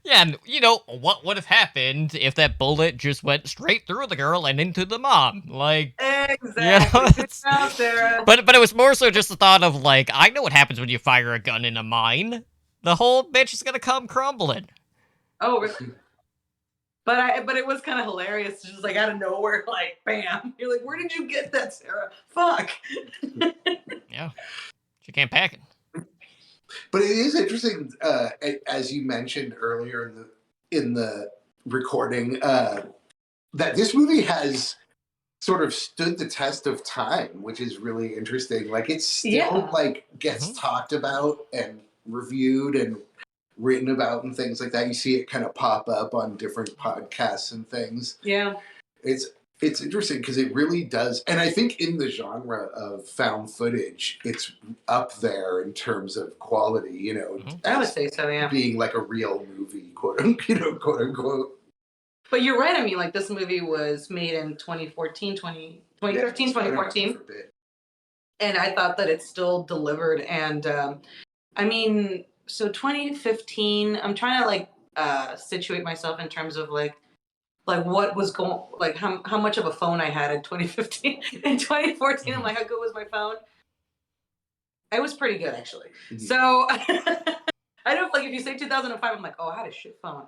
Yeah, and what would have happened if that bullet just went straight through the girl and into the mom? Like, Exactly. Good job, Sarah. But it was more so just the thought of like, I know what happens when you fire a gun in a mine. The whole bitch is gonna come crumbling. Oh, really? But it was kind of hilarious, just like out of nowhere, like bam. You're like, where did you get that, Sarah? Fuck. Yeah, she can't pack it. But it is interesting, as you mentioned earlier in the recording, that this movie has sort of stood the test of time, which is really interesting. Like it still like gets talked about and reviewed and written about and things like that. You see it kind of pop up on different podcasts and things. Yeah. It's interesting because it really does, and I think in the genre of found footage, it's up there in terms of quality. You know, I would say so. Yeah, being like a real movie, quote unquote. But you're right. I mean, like this movie was made in 2014, 2013, 2014. And I thought that it still delivered. And I mean, so 2015, I'm trying to like situate myself in terms of like what was going, like how much of a phone I had in 2015. In 2014, I'm like, how good was my phone? I was pretty good, actually. So I don't, like, if you say 2005, I'm like, oh, I had a shit phone.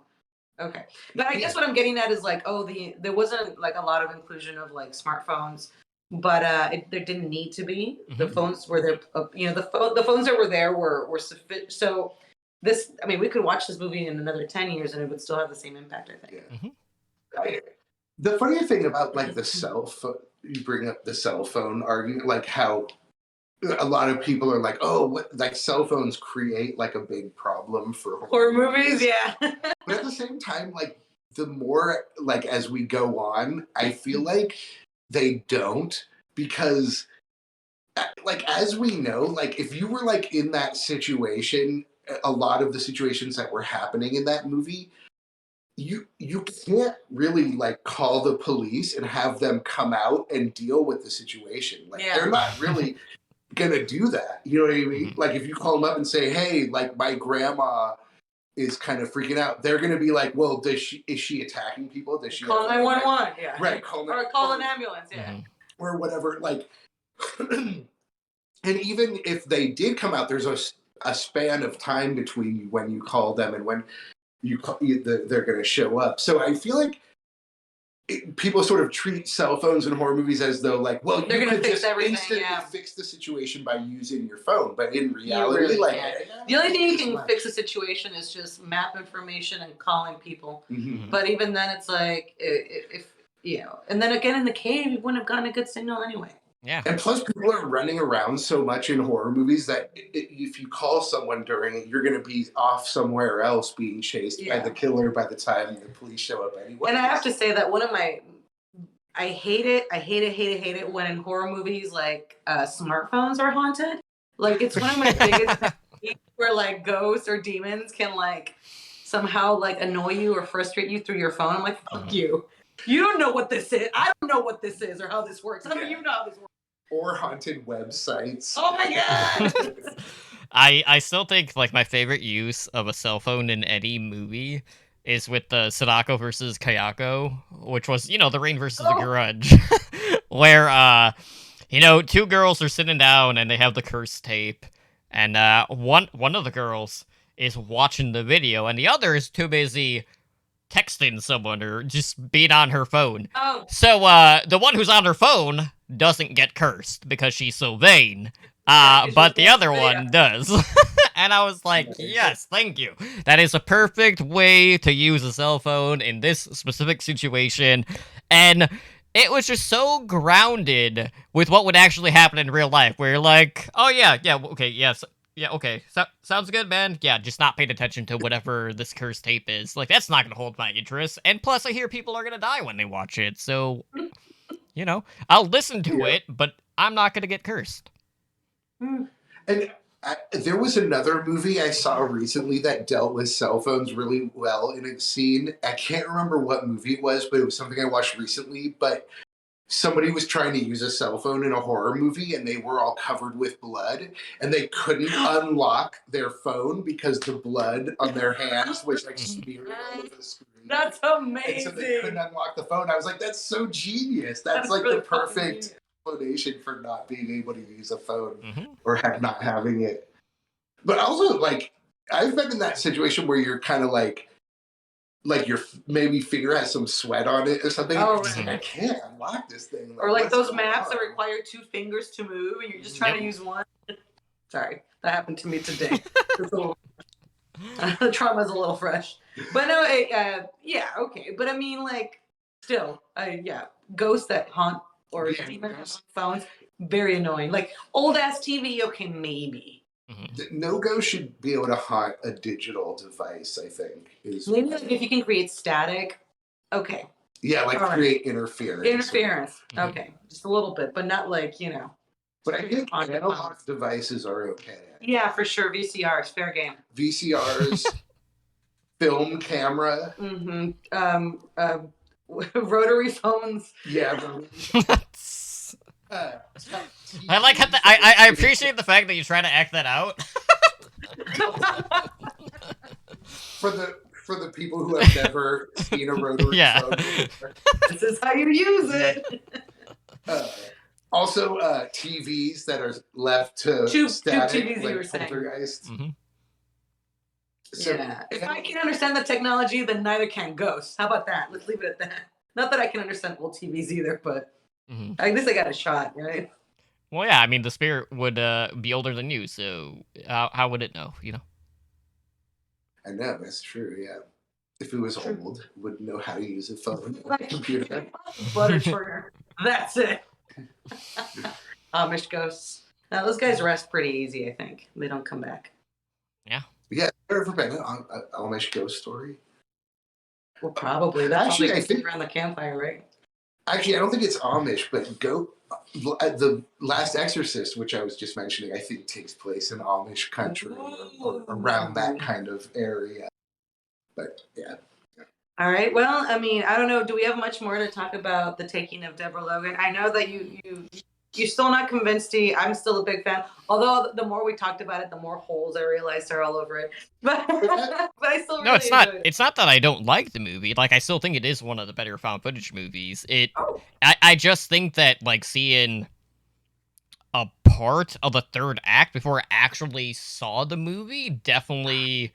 Okay. But I guess what I'm getting at is like, there wasn't like a lot of inclusion of like smartphones, but there didn't need to be. The phones were there, the phones that were there were sufficient. So this, I mean, we could watch this movie in another 10 years and it would still have the same impact, I think. Yeah. The funny thing about like the cell phone, you bring up the cell phone argument, like how a lot of people are like, oh, like cell phones create like a big problem for horror movies. Yeah. But at the same time, like the more like as we go on, I feel like they don't, because like as we know, like if you were like in that situation, a lot of the situations that were happening in that movie, you can't really like call the police and have them come out and deal with the situation. Like they're not really gonna do that. You know what I mean? Like if you call them up and say, hey, like my grandma is kind of freaking out, they're gonna be like, well, is she attacking people? Does she call 911? Yeah. Right. Call an ambulance. Yeah. Or whatever. Like, and even if they did come out, there's a span of time between when you call them and when they're going to show up. So I feel like people sort of treat cell phones in horror movies as though like, well, they're you going could to just instantly fix the situation by using your phone. But in reality, really like the only thing you can fix a situation is just map information and calling people. But even then, it's like if and then again in the cave, you wouldn't have gotten a good signal anyway. Yeah. And plus, people are running around so much in horror movies that if you call someone during it, you're going to be off somewhere else being chased by the killer by the time the police show up anyway. And I have to say that I hate it when in horror movies, like, smartphones are haunted. Like, it's one of my biggest pet peeves where, like, ghosts or demons can, like, somehow, like, annoy you or frustrate you through your phone. I'm like, fuck you. You don't know what this is. I don't know what this is or how this works. How do you know how this works? Or haunted websites. Oh my god! I still think like my favorite use of a cell phone in any movie is with the Sadako versus Kayako, which was, the Rain versus the Grudge, where two girls are sitting down and they have the curse tape, and one of the girls is watching the video and the other is too busy texting someone or just being on her phone. Oh. So the one who's on her phone doesn't get cursed because she's so vain. But the other one does. And I was like, yes, thank you. That is a perfect way to use a cell phone in this specific situation. And it was just so grounded with what would actually happen in real life, where you're like, oh yeah, okay, yes. Yeah, okay. Sounds good, man. Yeah, just not paying attention to whatever this cursed tape is. Like, that's not going to hold my interest. And plus, I hear people are going to die when they watch it. So, I'll listen to it, but I'm not going to get cursed. And there was another movie I saw recently that dealt with cell phones really well in its scene. I can't remember what movie it was, but it was something I watched recently. But somebody was trying to use a cell phone in a horror movie and they were all covered with blood and they couldn't unlock their phone because the blood on their hands was like smeared all over the screen. That's amazing. And so they couldn't unlock the phone. I was like, that's so genius. That's like really the perfect explanation for not being able to use a phone or not having it. But also, like, I've been in that situation where you're kind of like your maybe finger has some sweat on it or something. Oh, right. Like, I can't unlock this thing. Or like those maps that require 2 fingers to move and you're just trying to use one. Sorry, that happened to me today. The trauma's a little fresh. But no, yeah, okay. But I mean, like, still, ghosts that haunt or even on phones. Very annoying. Like old ass TV, okay, maybe. No-Go should be able to haunt a digital device, I think. Maybe like if you can create static, okay. Yeah, like create interference. Interference, okay, just a little bit, but not like But I think analog devices are okay. Yeah, for sure. VCRs, fair game. VCRs, film camera. Rotary phones. Yeah. I like how I appreciate the fact that you try to act that out. For the people who have never seen a rotary phone, this is how you use it. Also, TVs that are left to static, TVs like you were saying. poltergeist. So, yeah. If I can understand the technology, then neither can ghosts. How about that? Let's leave it at that. Not that I can understand old TVs either, but at least I got a shot, right? Well, yeah. I mean, the spirit would be older than you, so how would it know? I know, that's true, yeah. If it was old, it wouldn't know how to use a phone or a computer. Butter trigger. That's it. Amish ghosts. Now, those guys rest pretty easy, I think. They don't come back. Yeah. Yeah, ever been an Amish ghost story? Well, probably. That's actually, I think around the campfire, right? Actually, I don't think it's Amish, but the Last Exorcist, which I was just mentioning, I think takes place in Amish country or around that kind of area. But yeah. All right. Well, I mean, I don't know. Do we have much more to talk about the taking of Deborah Logan? I know that you're still not convinced. I'm still a big fan. Although the more we talked about it, the more holes I realized are all over it. But I still really enjoyed it. It's not that I don't like the movie. Like, I still think it is one of the better found footage movies. I just think that like seeing a part of the third act before I actually saw the movie definitely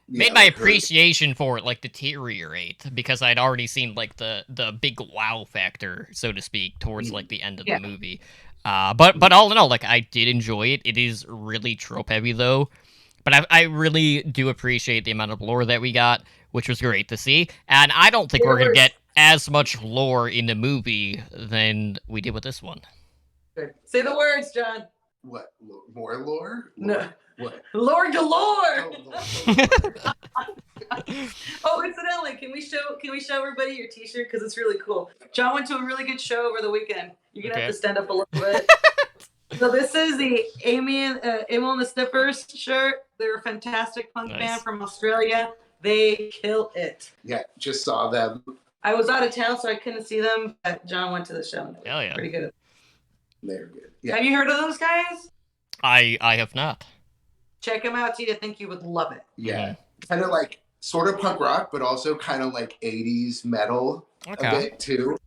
made my appreciation for it like deteriorate, because I'd already seen like the big wow factor, so to speak, towards like the end of the movie. But all in all, like, I did enjoy it. It is really trope heavy though, but I really do appreciate the amount of lore that we got, which was great to see. And I don't think we're gonna get as much lore in the movie than we did with this one. Good. Say the words, John. What? More lore? No. What? Lord galore! Oh, incidentally, can we show everybody your T-shirt, because it's really cool. John went to a really good show over the weekend. You're gonna have to stand up a little bit. So this is the Emil and the Sniffers shirt. They're a fantastic punk band from Australia. They kill it. Yeah, just saw them. I was out of town, so I couldn't see them, but John went to the show. Hell yeah. Pretty good. They're good. Yeah. Have you heard of those guys? I have not. Check them out, T. I think you would love it. Yeah. Kind of like sort of punk rock, but also kind of like 80s metal a bit too.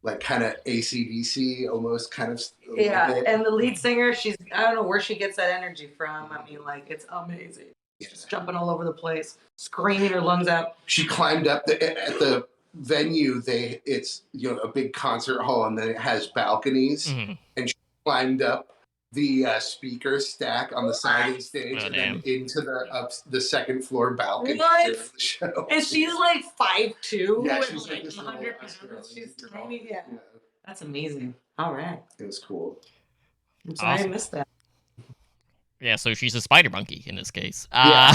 Like kind of AC/DC almost kind of. Yeah, and the lead singer, I don't know where she gets that energy from. I mean, like, it's amazing. Yeah. She's jumping all over the place, screaming her lungs out. She climbed up at the venue. It's a big concert hall, and then it has balconies, and she climbed up the speaker stack on the side of the stage and then into the second floor balcony during the show. And she's like 5'2". Yeah, she's like 100 pounds. She's tiny. Yeah. That's amazing. All right. It was cool. I'm sorry I missed that. Yeah, so she's a spider monkey in this case. Yeah.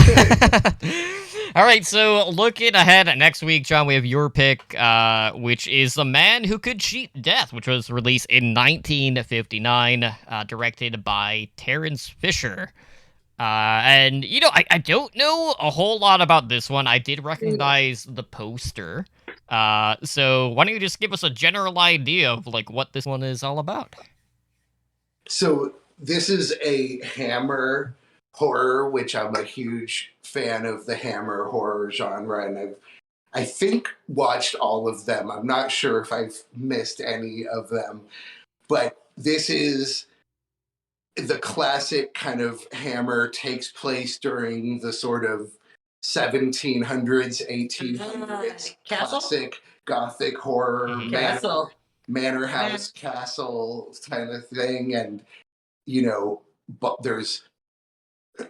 All right, so looking ahead next week, John, we have your pick, which is The Man Who Could Cheat Death, which was released in 1959, directed by Terrence Fisher. And, I don't know a whole lot about this one. I did recognize the poster. So why don't you just give us a general idea of, like, what this one is all about? So this is a Hammer horror, which I'm a huge fan of the Hammer horror genre, and I think watched all of them. I'm not sure if I've missed any of them, but this is the classic kind of Hammer, takes place during the sort of 1700s, 1800s, classic Gothic horror, manor house, castle kind of thing, and but there's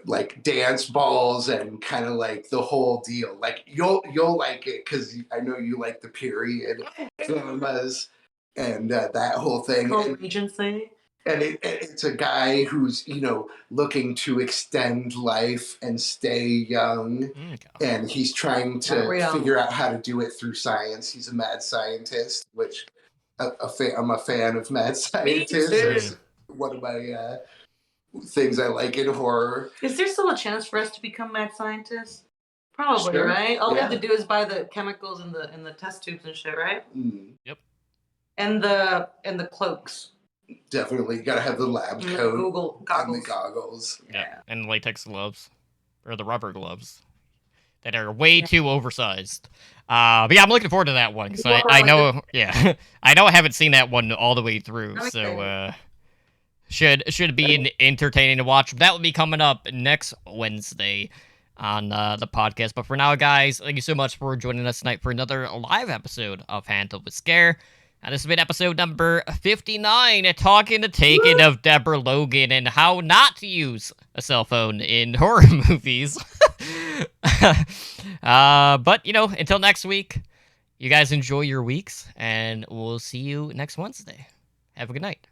like dance balls and kind of like the whole deal. Like you'll like it because I know you like the period dramas and that whole thing. Regency. And it's a guy who's looking to extend life and stay young, and he's trying to figure out how to do it through science. He's a mad scientist, which I'm a fan of mad scientists. It's one of my things I like in horror. Is there still a chance for us to become mad scientists? Probably, Sure. right? All we have to do is buy the chemicals and the test tubes and shit, right? Yep. And the cloaks. Definitely got to have the lab coat Google goggles. and the goggles. Yeah, and latex gloves, or the rubber gloves that are way too oversized. But yeah, I'm looking forward to that one because I know, I know I haven't seen that one all the way through, so should be entertaining to watch. That will be coming up next Wednesday on the podcast. But for now, guys, thank you so much for joining us tonight for another live episode of Handle with Scare. This has been episode number 59, talking to Taken of Deborah, Logan, and how not to use a cell phone in horror movies. But, until next week, you guys enjoy your weeks, and we'll see you next Wednesday. Have a good night.